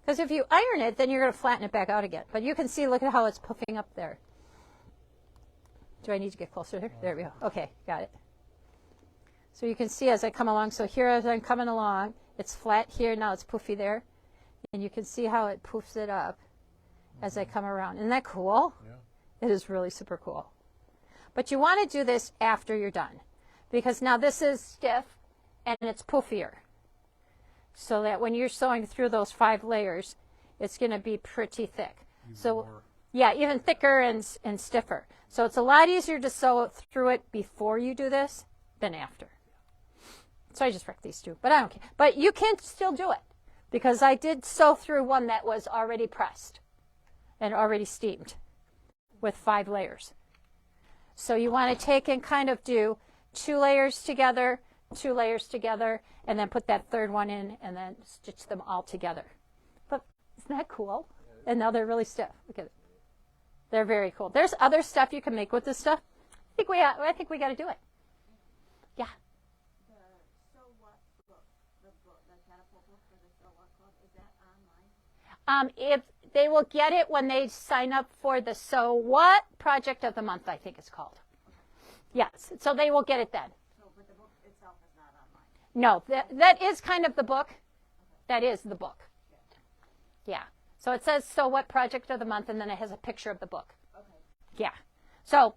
Because if you iron it, then you're going to flatten it back out again. But you can see, look at how it's puffing up there. Do I need to get closer here? There we go. Okay, got it. So you can see as I come along. So here as I'm coming along, it's flat here. Now it's poofy there. And you can see how it poofs it up as I come around. Isn't that cool? Yeah. It is really super cool. But you want to do this after you're done. Because now this is stiff and it's poofier. So that when you're sewing through those 5 layers, it's going to be pretty thick. Yeah, even thicker and stiffer. So it's a lot easier to sew through it before you do this than after. So I just wrecked these two, but I don't care. But you can still do it because I did sew through one that was already pressed and already steamed with 5 layers. So you want to take and kind of do 2 layers together, 2 layers together, and then put that third one in and then stitch them all together. But isn't that cool? And now they're really stiff. Look at it. They're very cool. There's other stuff you can make with this stuff. I think we got to do it. Yeah. The So What book, the catapult book for the So What Club, is that online? If they will get it when they sign up for the So What Project of the Month, I think it's called. Yes. So they will get it then. So, but the book itself is not online. No, that is kind of the book. That is the book. Yeah. So it says So What Project of the Month, and then it has a picture of the book. Okay. Yeah. So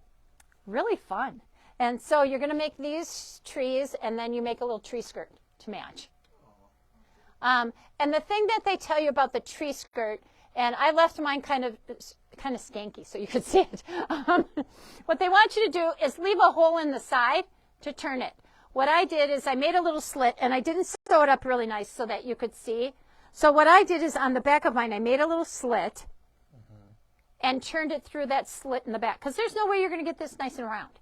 really fun. And so you're going to make these trees, and then you make a little tree skirt to match. And the thing that they tell you about the tree skirt, and I left mine kind of skanky so you could see it. What they want you to do is leave a hole in the side to turn it. What I did is I made a little slit, and I didn't sew it up really nice so that you could see. So what I did is on the back of mine, I made a little slit and turned it through that slit in the back. Because there's no way you're going to get this nice and round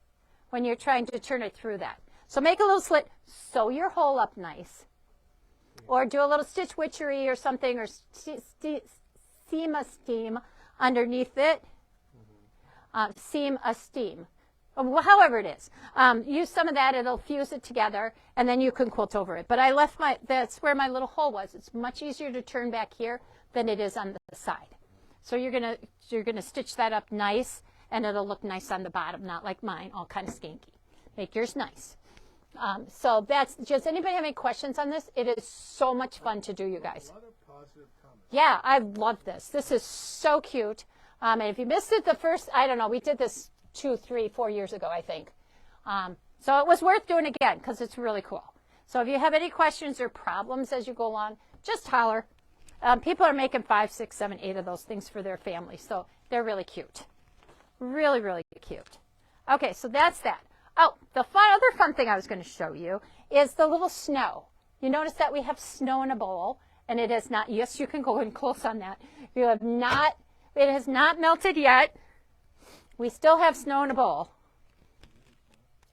when you're trying to turn it through that. So make a little slit, sew your hole up nice. Or do a little stitch witchery or something, or seam a steam underneath it. Seam a steam. However it is. Use some of that, it'll fuse it together, and then you can quilt over it. But I left that's where my little hole was. It's much easier to turn back here than it is on the side. So you're gonna stitch that up nice, and it'll look nice on the bottom, not like mine, all kind of skanky. Make yours nice. So does anybody have any questions on this? It is so much fun to do, you guys. A lot of positive comments. Yeah, I love this. This is so cute. And if you missed it the first, I don't know, we did this 2, 3, 4 years ago, I think. So it was worth doing again because it's really cool. So if you have any questions or problems as you go along, just holler. People are making 5, 6, 7, 8 of those things for their family. So they're really cute. Really, really cute. Okay, so that's that. Oh, the other fun thing I was going to show you is the little snow. You notice that we have snow in a bowl, and it has not, yes, you can go in close on that. You have not, it has not melted yet. We still have snow in a bowl.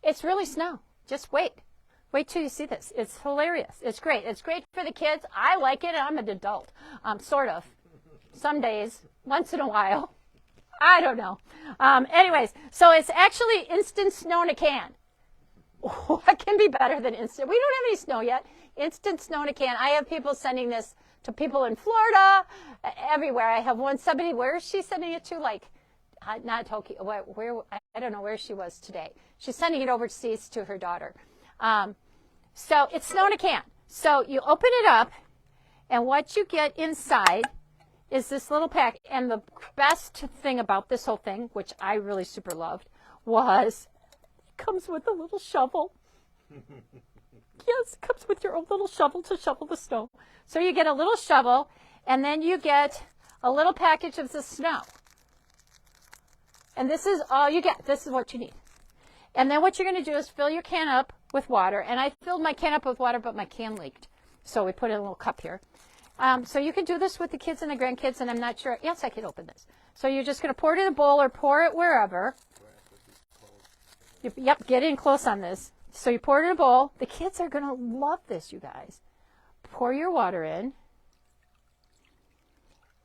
It's really snow. Just wait. Wait till you see this. It's hilarious. It's great. It's great for the kids. I like it. I'm an adult. Sort of. Some days. Once in a while. I don't know. Anyways, so it's actually instant snow in a can. What can be better than instant? We don't have any snow yet. Instant snow in a can. I have people sending this to people in Florida, everywhere. I have somebody, where is she sending it to? Like, not Tokyo, where I don't know where she was today. She's sending it overseas to her daughter. So it's snow in a can. So you open it up, and what you get inside is this little pack. And the best thing about this whole thing, which I really super loved, was it comes with a little shovel. Yes, it comes with your own little shovel to shovel the snow. So you get a little shovel, and then you get a little package of the snow. And this is all you get. This is what you need. And then what you're going to do is fill your can up with water. And I filled my can up with water, but my can leaked. So we put in a little cup here. So you can do this with the kids and the grandkids, and I'm not sure. Yes, I can open this. So you're just going to pour it in a bowl or pour it wherever. Yep, get in close on this. So you pour it in a bowl. The kids are going to love this, you guys. Pour your water in.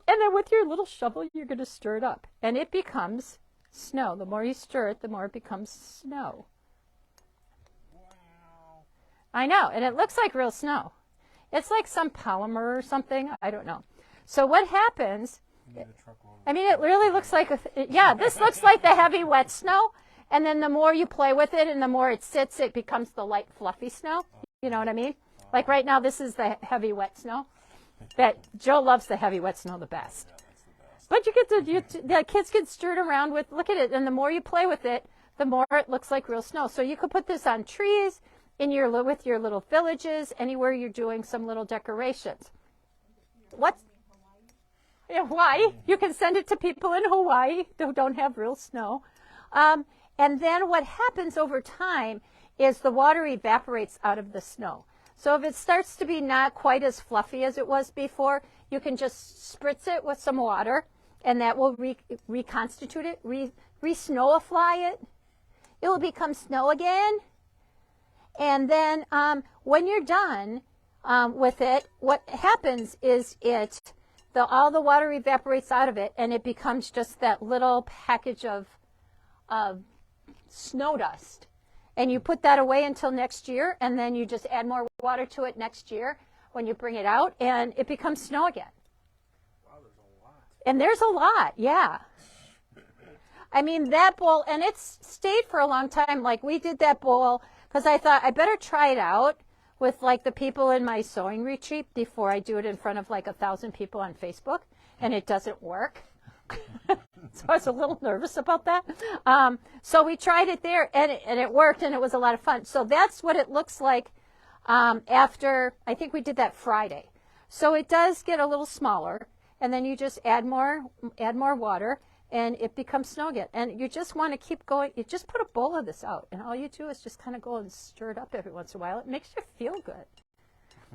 And then with your little shovel, you're going to stir it up. And it becomes snow. The more you stir it, the more it becomes snow. Wow. I know, and it looks like real snow. It's like some polymer or something. I don't know. So what happens, I mean, it really looks like, this looks like the heavy wet snow. And then the more you play with it and the more it sits, it becomes the light fluffy snow. You know what I mean? Like right now, this is the heavy wet snow. That Joe loves the heavy wet snow the best. But you get the kids get stirred around with, look at it. And the more you play with it, the more it looks like real snow. So you could put this on trees, with your little villages, anywhere you're doing some little decorations. In Hawaii. You can send it to people in Hawaii who don't have real snow. And then what happens over time is the water evaporates out of the snow. So if it starts to be not quite as fluffy as it was before, you can just spritz it with some water, and that will reconstitute it, re-snowify it. It will become snow again. And then when you're done with it, what happens is all the water evaporates out of it, and it becomes just that little package of snow dust. And you put that away until next year, and then you just add more water to it next year when you bring it out, and it becomes snow again. Wow, there's a lot. And there's a lot, yeah. I mean, that bowl, and it's stayed for a long time. Like, we did that bowl because I thought I better try it out with, like, the people in my sewing retreat before I do it in front of, like, 1,000 people on Facebook, and it doesn't work. So I was a little nervous about that. So we tried it there, and it worked, and it was a lot of fun. So that's what it looks like after, I think we did that Friday. So it does get a little smaller, and then you just add more water, and it becomes snow again. And you just want to keep going. You just put a bowl of this out, and all you do is just kind of go and stir it up every once in a while. It makes you feel good.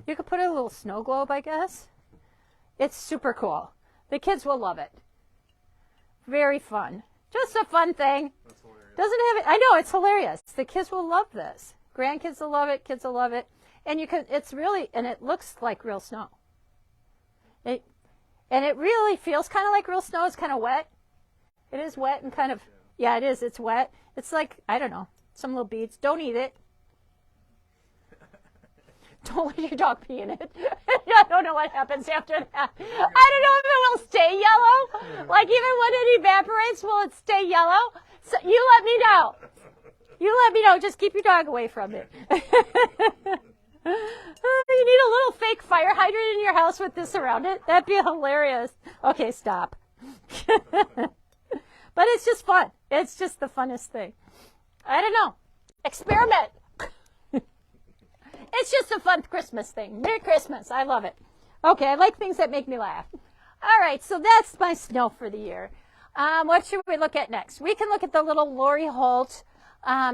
You could put a little snow globe, I guess. It's super cool. The kids will love it. Very fun. Just a fun thing. That's hilarious. Doesn't have it. I know, it's hilarious. The kids will love this. Grandkids will love it. Kids will love it. And it's really, and it looks like real snow. And it really feels kind of like real snow. It's kind of wet. It is wet and kind of, yeah, it is. It's wet. It's like, I don't know, some little beads. Don't eat it. Don't let your dog pee in it. I don't know what happens after that. I don't know if it will stay yellow. Like, even when it evaporates, will it stay yellow? So you let me know. You let me know. Just keep your dog away from it. You need a little fake fire hydrant in your house with this around it. That'd be hilarious. Okay, stop. But it's just fun. It's just the funnest thing. I don't know. Experiment. It's just a fun Christmas thing. Merry Christmas. I love it. Okay, I like things that make me laugh. All right, so that's my snow for the year. What should we look at next? We can look at the little Lori Holt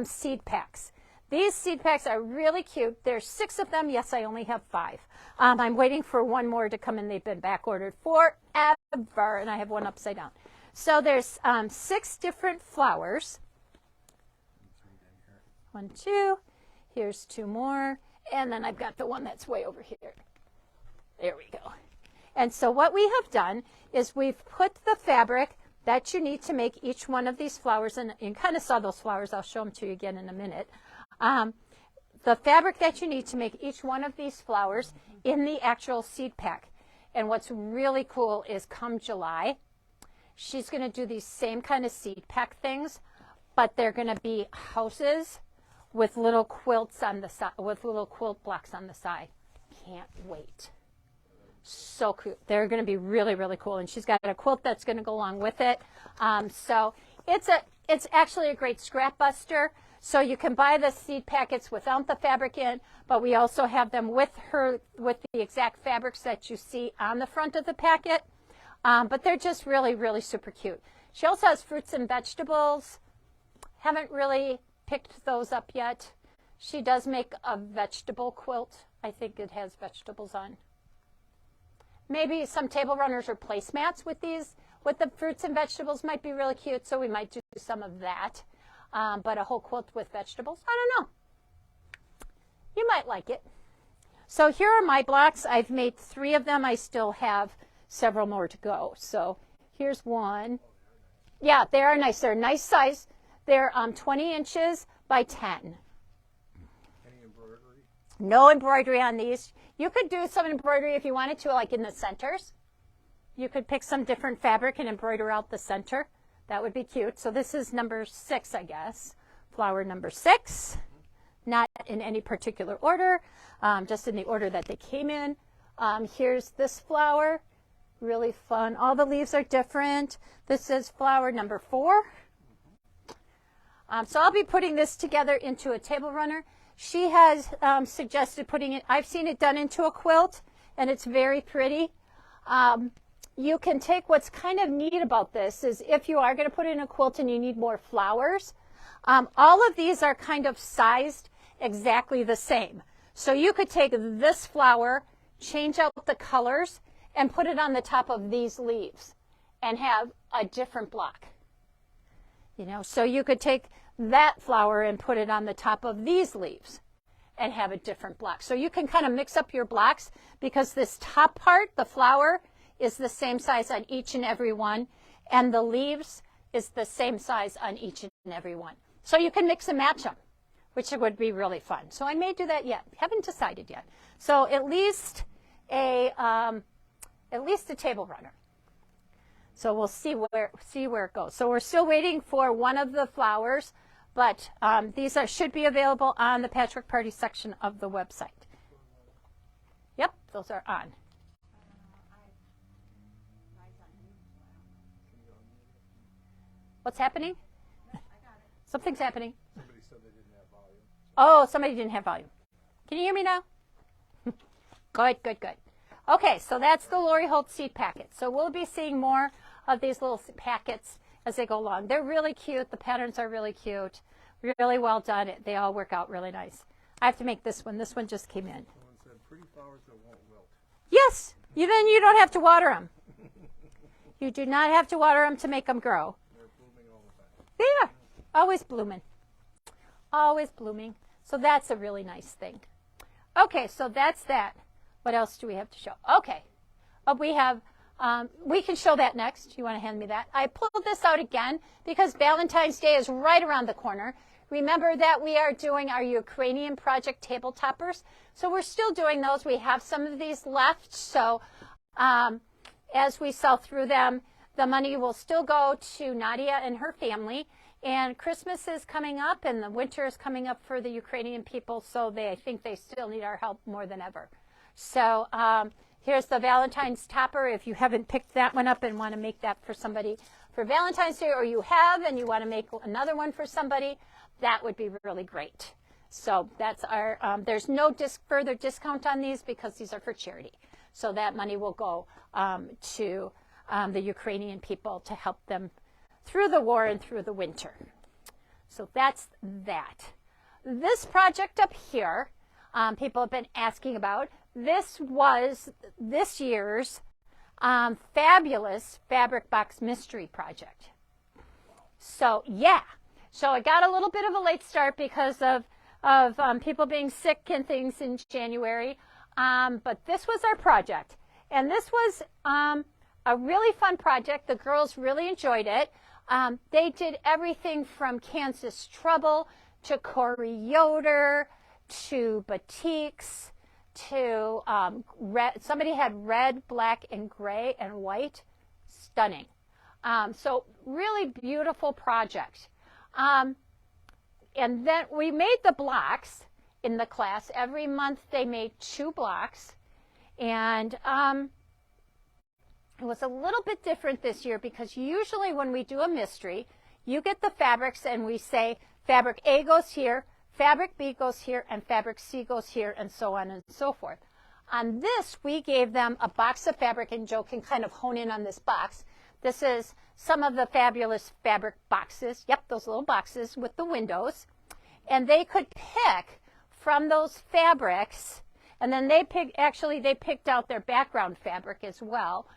seed packs. These seed packs are really cute. There's 6 of them. Yes, I only have 5. I'm waiting for one more to come in. They've been back ordered forever, and I have one upside down. So there's 6 different flowers. 1, 2. Here's 2 more. And then I've got the one that's way over here. There we go. And so what we have done is we've put the fabric that you need to make each one of these flowers, and you kind of saw those flowers. I'll show them to you again in a minute. The fabric that you need to make each one of these flowers in the actual seed pack. And what's really cool is come July, she's going to do these same kind of seed pack things, but they're going to be houses with little quilts on the side, with little quilt blocks on the side. Can't wait. So cute. They're going to be really, really cool. And she's got a quilt that's going to go along with it. So it's actually a great scrap buster. So you can buy the seed packets without the fabric in, but we also have them with the exact fabrics that you see on the front of the packet. But they're just really, really super cute. She also has fruits and vegetables. Haven't really picked those up yet. She does make a vegetable quilt. I think it has vegetables on. Maybe some table runners or placemats with these, with the fruits and vegetables might be really cute, so we might do some of that. But a whole quilt with vegetables, I don't know. You might like it. So here are my blocks. I've made 3 of them. I still have several more to go. So here's one. Yeah, they are nice. They're a nice size. They're 20 inches by 10. Any embroidery? No embroidery on these. You could do some embroidery if you wanted to, like in the centers. You could pick some different fabric and embroider out the center. That would be cute. So this is number 6, I guess. Flower number 6. Not in any particular order, just in the order that they came in. Here's this flower. Really fun. All the leaves are different. This is flower number 4. So I'll be putting this together into a table runner. She has suggested putting it, I've seen it done into a quilt, and it's very pretty. You can take, what's kind of neat about this is if you are going to put it in a quilt and you need more flowers, all of these are kind of sized exactly the same. So you could take this flower, change out the colors, and put it on the top of these leaves and have a different block. You know, so you could take that flower and put it on the top of these leaves and have a different block. So you can kind of mix up your blocks because this top part, the flower, is the same size on each and every one, and the leaves is the same size on each and every one. So you can mix and match them, which would be really fun. So I may do that yet. Haven't decided yet. So at least a table runner. So we'll see where it goes. So we're still waiting for one of the flowers, but these should be available on the Patchwork Party section of the website. Yep, those are on. What's happening? Something's happening. Somebody said they didn't have volume. Oh, somebody didn't have volume. Can you hear me now? Good, good, good. Okay, so that's the Lori Holt seed packet. So we'll be seeing more of these little packets as they go along. They're really cute. The patterns are really cute. Really well done. They all work out really nice. I have to make this one. This one just came in. Someone said pretty flowers that won't wilt. Yes, then you don't have to water them. You do not have to water them to make them grow. They're blooming all the time. They are. Always blooming. Always blooming. So that's a really nice thing. Okay, so that's that. What else do we have to show? Okay. We can show that next. You want to hand me that? I pulled this out again because Valentine's Day is right around the corner. Remember that we are doing our Ukrainian project table toppers. So we're still doing those. We have some of these left. So as we sell through them, the money will still go to Nadia and her family. And Christmas is coming up and the winter is coming up for the Ukrainian people. So I think they still need our help more than ever. So here's the Valentine's topper. If you haven't picked that one up and want to make that for somebody for Valentine's Day, or you have and you want to make another one for somebody, that would be really great. So that's our, there's no further discount on these because these are for charity. So that money will go to the Ukrainian people to help them through the war and through the winter. So that's that. This project up here, people have been asking about. This was this year's fabulous Fabric Box Mystery Project. So, yeah. So it got a little bit of a late start because of people being sick and things in January. But this was our project. And this was a really fun project. The girls really enjoyed it. They did everything from Kansas Trouble to Corey Yoder to batiks to red. Somebody had red, black, and gray and white. Stunning. So really beautiful project. And then we made the blocks in the class. Every month they made 2 blocks. And it was a little bit different this year because usually when we do a mystery, you get the fabrics and we say fabric A goes here, fabric B goes here, and fabric C goes here, and so on and so forth. On this, we gave them a box of fabric, and Joe can kind of hone in on this box. This is some of the fabulous fabric boxes. Yep, those little boxes with the windows. And they could pick from those fabrics, and then they picked out their background fabric as well.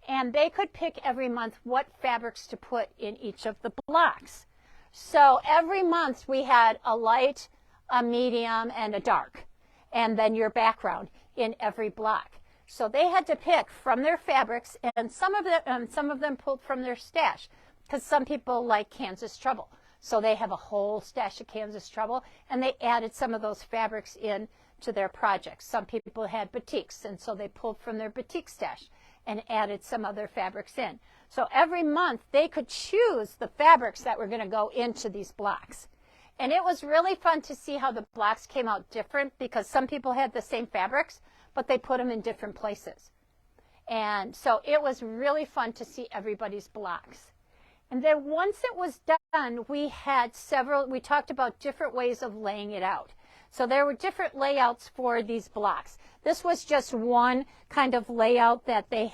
And they could pick every month what fabrics to put in each of the blocks. So every month we had a light, a medium, and a dark, and then your background in every block. So they had to pick from their fabrics, and some of them pulled from their stash, because some people like Kansas Trouble. So they have a whole stash of Kansas Trouble, and they added some of those fabrics in to their projects. Some people had batiks, and so they pulled from their batik stash and added some other fabrics in. So every month they could choose the fabrics that were going to go into these blocks. And it was really fun to see how the blocks came out different because some people had the same fabrics, but they put them in different places. And so it was really fun to see everybody's blocks. And then once it was done, we talked about different ways of laying it out. So there were different layouts for these blocks. This was just one kind of layout that they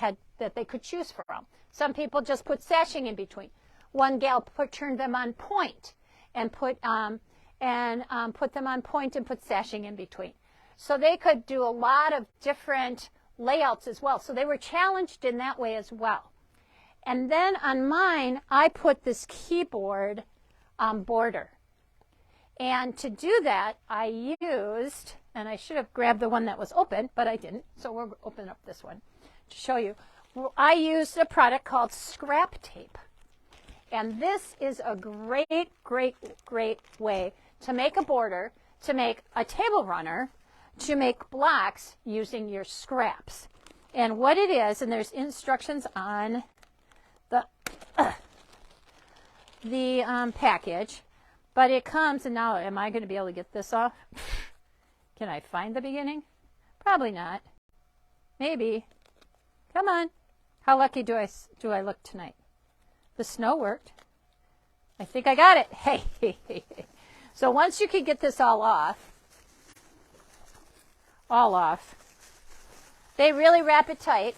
could choose from. Some people just put sashing in between. One gal turned them on point and put them on point and put sashing in between. So they could do a lot of different layouts as well. So they were challenged in that way as well. And then on mine, I put this keyboard border. And to do that, I used, and I should have grabbed the one that was open, but I didn't. So we'll open up this one to show you. I used a product called scrap tape. And this is a great, great, great way to make a border, to make a table runner, to make blocks using your scraps. And what it is, and there's instructions on the package, but it comes, and now am I going to be able to get this off? Can I find the beginning? Probably not. Maybe. Come on. How lucky do I look tonight? The snow worked. I think I got it. Hey. So once you can get this all off, they really wrap it tight.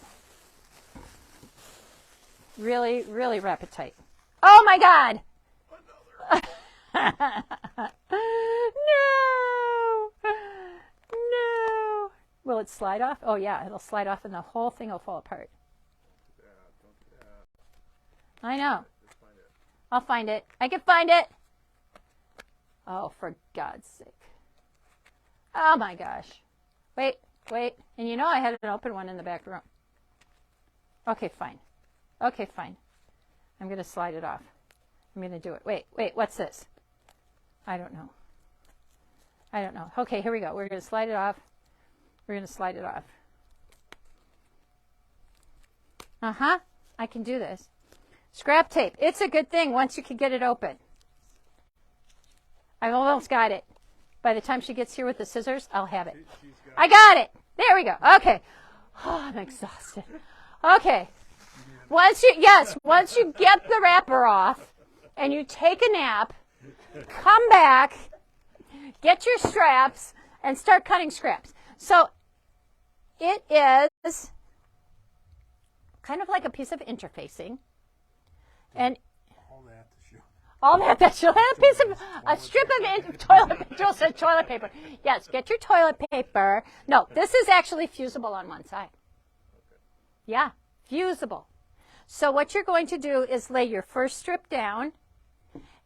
Really, really wrap it tight. Oh my God! No. Will it slide off? Oh yeah, it'll slide off and the whole thing will fall apart. I know. I'll find it. I can find it. Oh, for God's sake. Oh my gosh. Wait. And you know I had an open one in the back room. Okay, fine. I'm going to slide it off. I'm going to do it. Wait, what's this? I don't know. Okay, here we go. We're going to slide it off. I can do this. Scrap tape. It's a good thing once you can get it open. I've almost got it. By the time she gets here with the scissors, I'll have it. I got it. There we go. Okay. Oh, I'm exhausted. Okay. Once you get the wrapper off and you take a nap, come back, get your straps, and start cutting scraps. So it is kind of like a piece of interfacing. And all that she'll have a strip of toilet paper. Yes, get your toilet paper. No, this is actually fusible on one side. Yeah, fusible. So what you're going to do is lay your first strip down,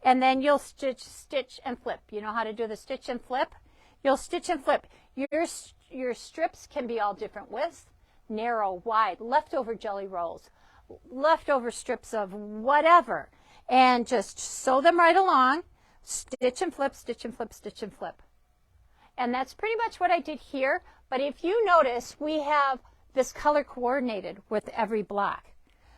and then you'll stitch and flip. You know how to do the stitch and flip? You'll stitch and flip. Your strips can be all different widths, narrow, wide, leftover jelly rolls, leftover strips of whatever. And just sew them right along, stitch and flip, stitch and flip, stitch and flip. And that's pretty much what I did here. But if you notice, we have this color coordinated with every block.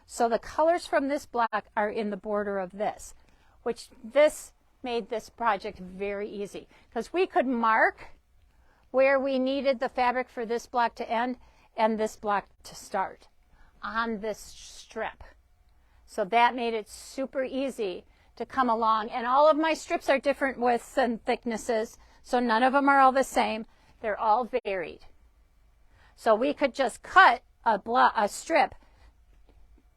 So the colors from this block are in the border of this, which this made this project very easy. Because we could mark where we needed the fabric for this block to end and this block to start on this strip. So that made it super easy to come along. And all of my strips are different widths and thicknesses, so none of them are all the same. They're all varied. So we could just cut a strip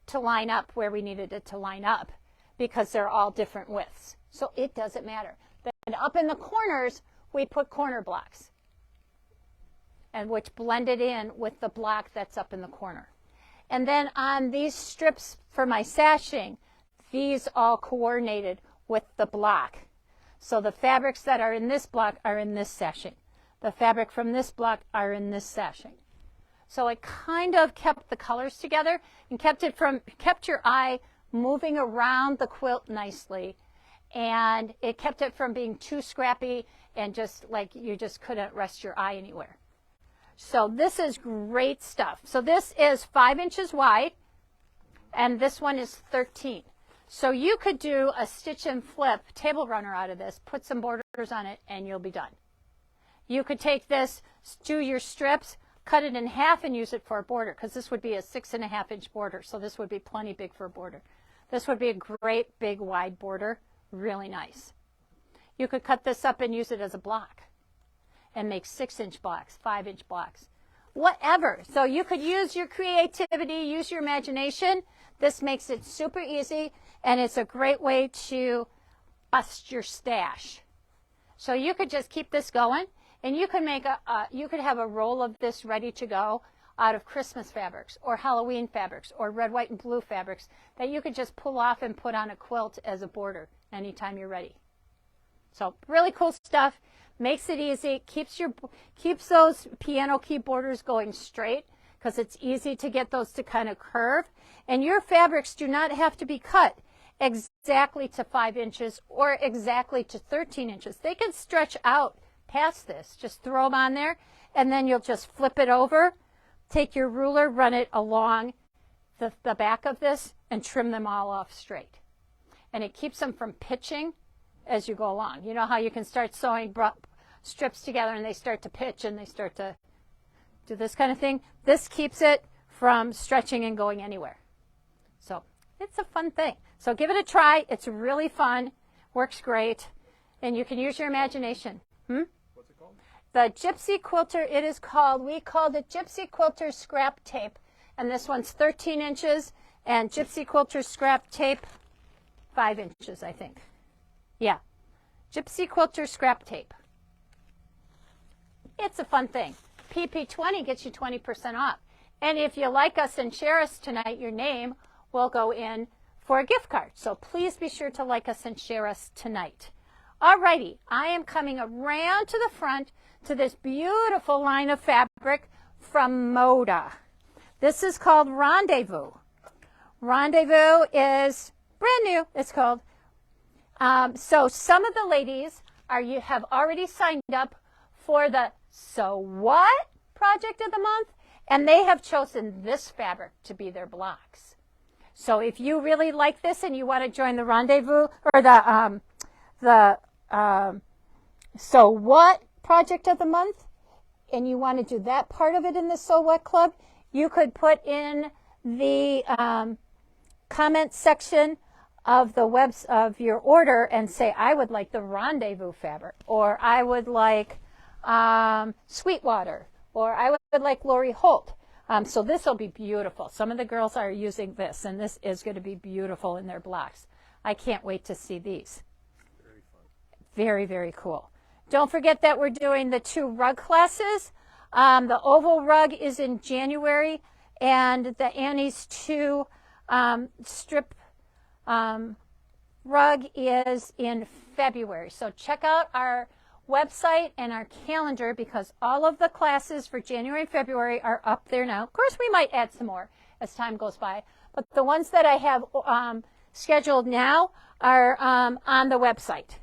to line up where we needed it to line up because they're all different widths. So it doesn't matter. Then up in the corners, we put corner blocks, and which blended in with the block that's up in the corner. And then on these strips for my sashing, these all coordinated with the block. So the fabrics that are in this block are in this sashing. The fabric from this block are in this sashing. So it kind of kept the colors together and kept your eye moving around the quilt nicely. And it kept it from being too scrappy and just like you just couldn't rest your eye anywhere. So this is great stuff. So this is 5 inches wide, and this one is 13. So you could do a stitch and flip table runner out of this, put some borders on it, and you'll be done. You could take this, do your strips, cut it in half, and use it for a border, because this would be a 6.5 inch border. So this would be plenty big for a border. This would be a great big wide border, really nice. You could cut this up and use it as a block and make 6 inch blocks, 5 inch blocks, whatever. So you could use your creativity, use your imagination. This makes it super easy, and it's a great way to bust your stash. So you could just keep this going, And you can make you could have a roll of this ready to go out of Christmas fabrics or Halloween fabrics or red, white, and blue fabrics that you could just pull off and put on a quilt as a border anytime you're ready. So really cool stuff. Makes it easy. Keeps those piano key borders going straight because it's easy to get those to kind of curve. And your fabrics do not have to be cut exactly to 5 inches or exactly to 13 inches. They can stretch out past this. Just throw them on there, and then you'll just flip it over, take your ruler, run it along the back of this, and trim them all off straight. And it keeps them from pitching as you go along. You know how you can start sewing strips together and they start to pitch and they start to do this kind of thing? This keeps it from stretching and going anywhere. So it's a fun thing. So give it a try. It's really fun. Works great. And you can use your imagination. What's it called? The Gypsy Quilter, we called it Gypsy Quilter Scrap Tape. And this one's 13 inches. And Gypsy Quilter Scrap Tape, 5 inches, I think. Yeah. Gypsy Quilter Scrap Tape. It's a fun thing. PP20 gets you 20% off. And if you like us and share us tonight, your name will go in for a gift card. So please be sure to like us and share us tonight. Alrighty, I am coming around to the front to this beautiful line of fabric from Moda. This is called Rendezvous. Rendezvous is brand new. It's called. So some of the ladies have already signed up for the So What project of the month, and they have chosen this fabric to be their blocks. So if you really like this and you want to join the Rendezvous or the So What project of the month, and you want to do that part of it in the So What Club, you could put in the comment section of the webs of your order and say, I would like the Rendezvous fabric, or I would like Sweetwater, or I would like Lori Holt. So this will be beautiful. Some of the girls are using this, and this is going to be beautiful in their blocks. I can't wait to see these. Very fun. Very, very cool. Don't forget that we're doing the 2 rug classes. The oval rug is in January, and the Annie's 2 strip rug is in February. So check out our website and our calendar because all of the classes for January and February are up there now. Of course, we might add some more as time goes by, but the ones that I have scheduled now are on the website.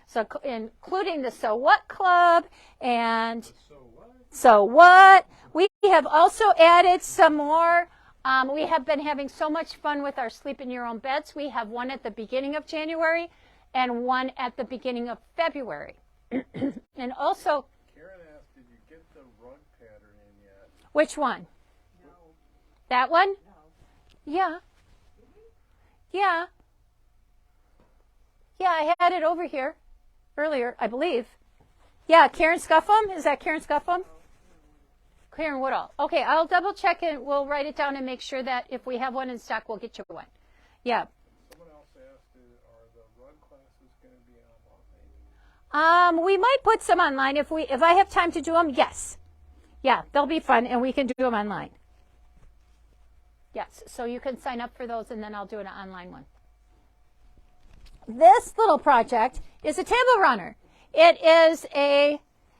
So including the So What Club and So What. We have also added some more. We have been having so much fun with our Sleep in Your Own Beds. We have one at the beginning of January and one at the beginning of February. And also, Karen asked, did you get the rug pattern in yet? which one? No. That one? No. Yeah. Yeah. Yeah, I had it over here earlier, I believe. Yeah, Karen Scuffum. Is that Karen Scuffum? Karen Woodall. Okay, I'll double check and we'll write it down and make sure that if we have one in stock, we'll get you one. Yeah. Someone else asked, are the rug classes going to be online? We might put some online if I have time to do them. Yes. Yeah, they'll be fun and we can do them online. Yes, so you can sign up for those and then I'll do an online one. This little project is a table runner. It's a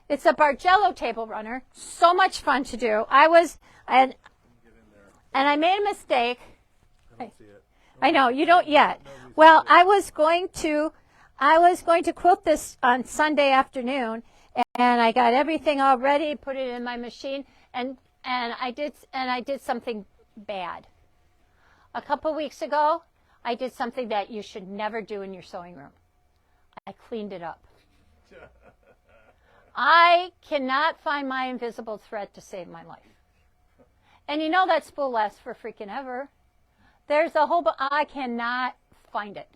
Bargello table runner. So much fun to do. And I made a mistake. I don't see it. I know, you don't yet. Well, I was going to quilt this on Sunday afternoon, and I got everything all ready, put it in my machine, and I did something bad. A couple weeks ago, I did something that you should never do in your sewing room. I cleaned it up. I cannot find my invisible thread to save my life. And you know that spool lasts for freaking ever. There's a whole, I cannot find it.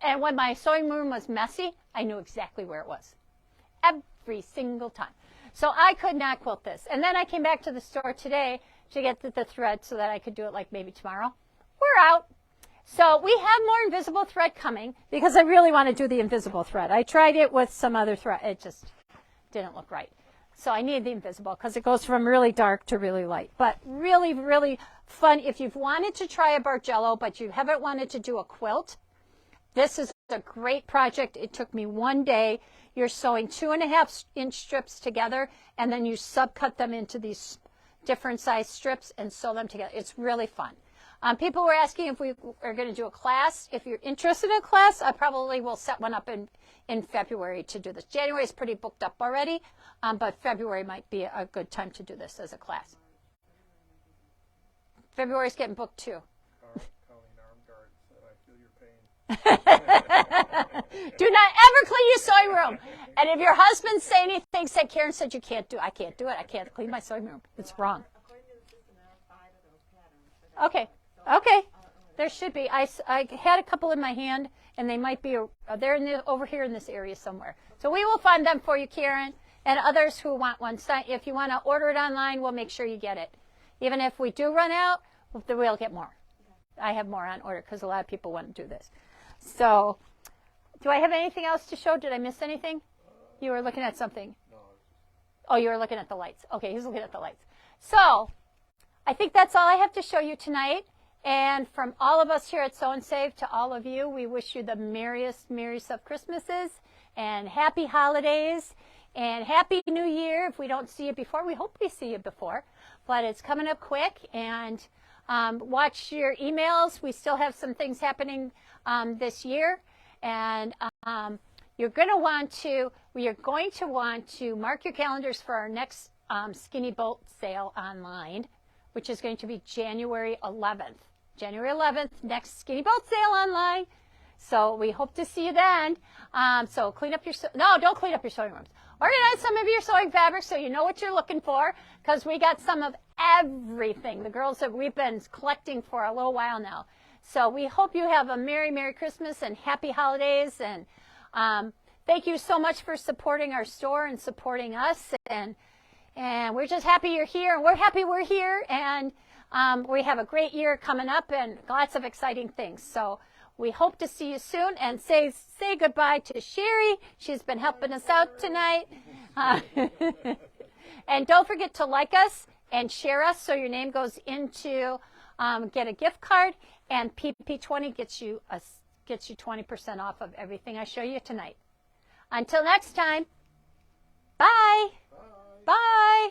And when my sewing room was messy, I knew exactly where it was. Every single time. So I could not quilt this. And then I came back to the store today to get the thread so that I could do it like maybe tomorrow. We're out. So we have more invisible thread coming because I really want to do the invisible thread. I tried it with some other thread. It just didn't look right. So I need the invisible because it goes from really dark to really light. But really, really fun. If you've wanted to try a Bargello, but you haven't wanted to do a quilt, this is a great project. It took me 1 day. You're sewing 2.5-inch strips together, and then you subcut them into these different size strips and sew them together. It's really fun. People were asking if we are going to do a class. If you're interested in a class, I probably will set one up in February to do this. January is pretty booked up already, but February might be a good time to do this as a class. February's getting booked too. Colleen Armgard said, I feel your pain. Do not ever clean your sewing room. And if your husband say anything, say Karen said you can't do it. I can't do it. I can't clean my sewing room. It's wrong. Okay. Okay. There should be. I had a couple in my hand, and they might be, they're over here in this area somewhere. So we will find them for you, Karen, and others who want one. If you want to order it online, we'll make sure you get it. Even if we do run out, we'll get more. I have more on order because a lot of people want to do this. So do I have anything else to show? Did I miss anything? You were looking at something. Oh, you were looking at the lights. Okay, he's looking at the lights. So I think that's all I have to show you tonight. And from all of us here at Sew and Save to all of you, we wish you the merriest of Christmases and happy holidays and happy New Year. If we don't see you before, we hope we see you before. But it's coming up quick. And watch your emails. We still have some things happening this year. And you're going to want to mark your calendars for our next Skinny Bolt sale online, which is going to be January 11th. January 11th, next Skinny Bolt sale online. So we hope to see you then. So clean up your, don't clean up your sewing rooms. Organize some of your sewing fabrics so you know what you're looking for, because we got some of everything. The girls that we've been collecting for a little while now. So we hope you have a Merry Christmas and happy holidays. And thank you so much for supporting our store and supporting us. And we're just happy you're here, and we're happy we're here. And we have a great year coming up and lots of exciting things. So we hope to see you soon, and say goodbye to Sherry. She's been helping us out tonight. And don't forget to like us and share us so your name goes into get a gift card, and PP20 gets you 20% off of everything I show you tonight. Until next time, bye. Bye. Bye.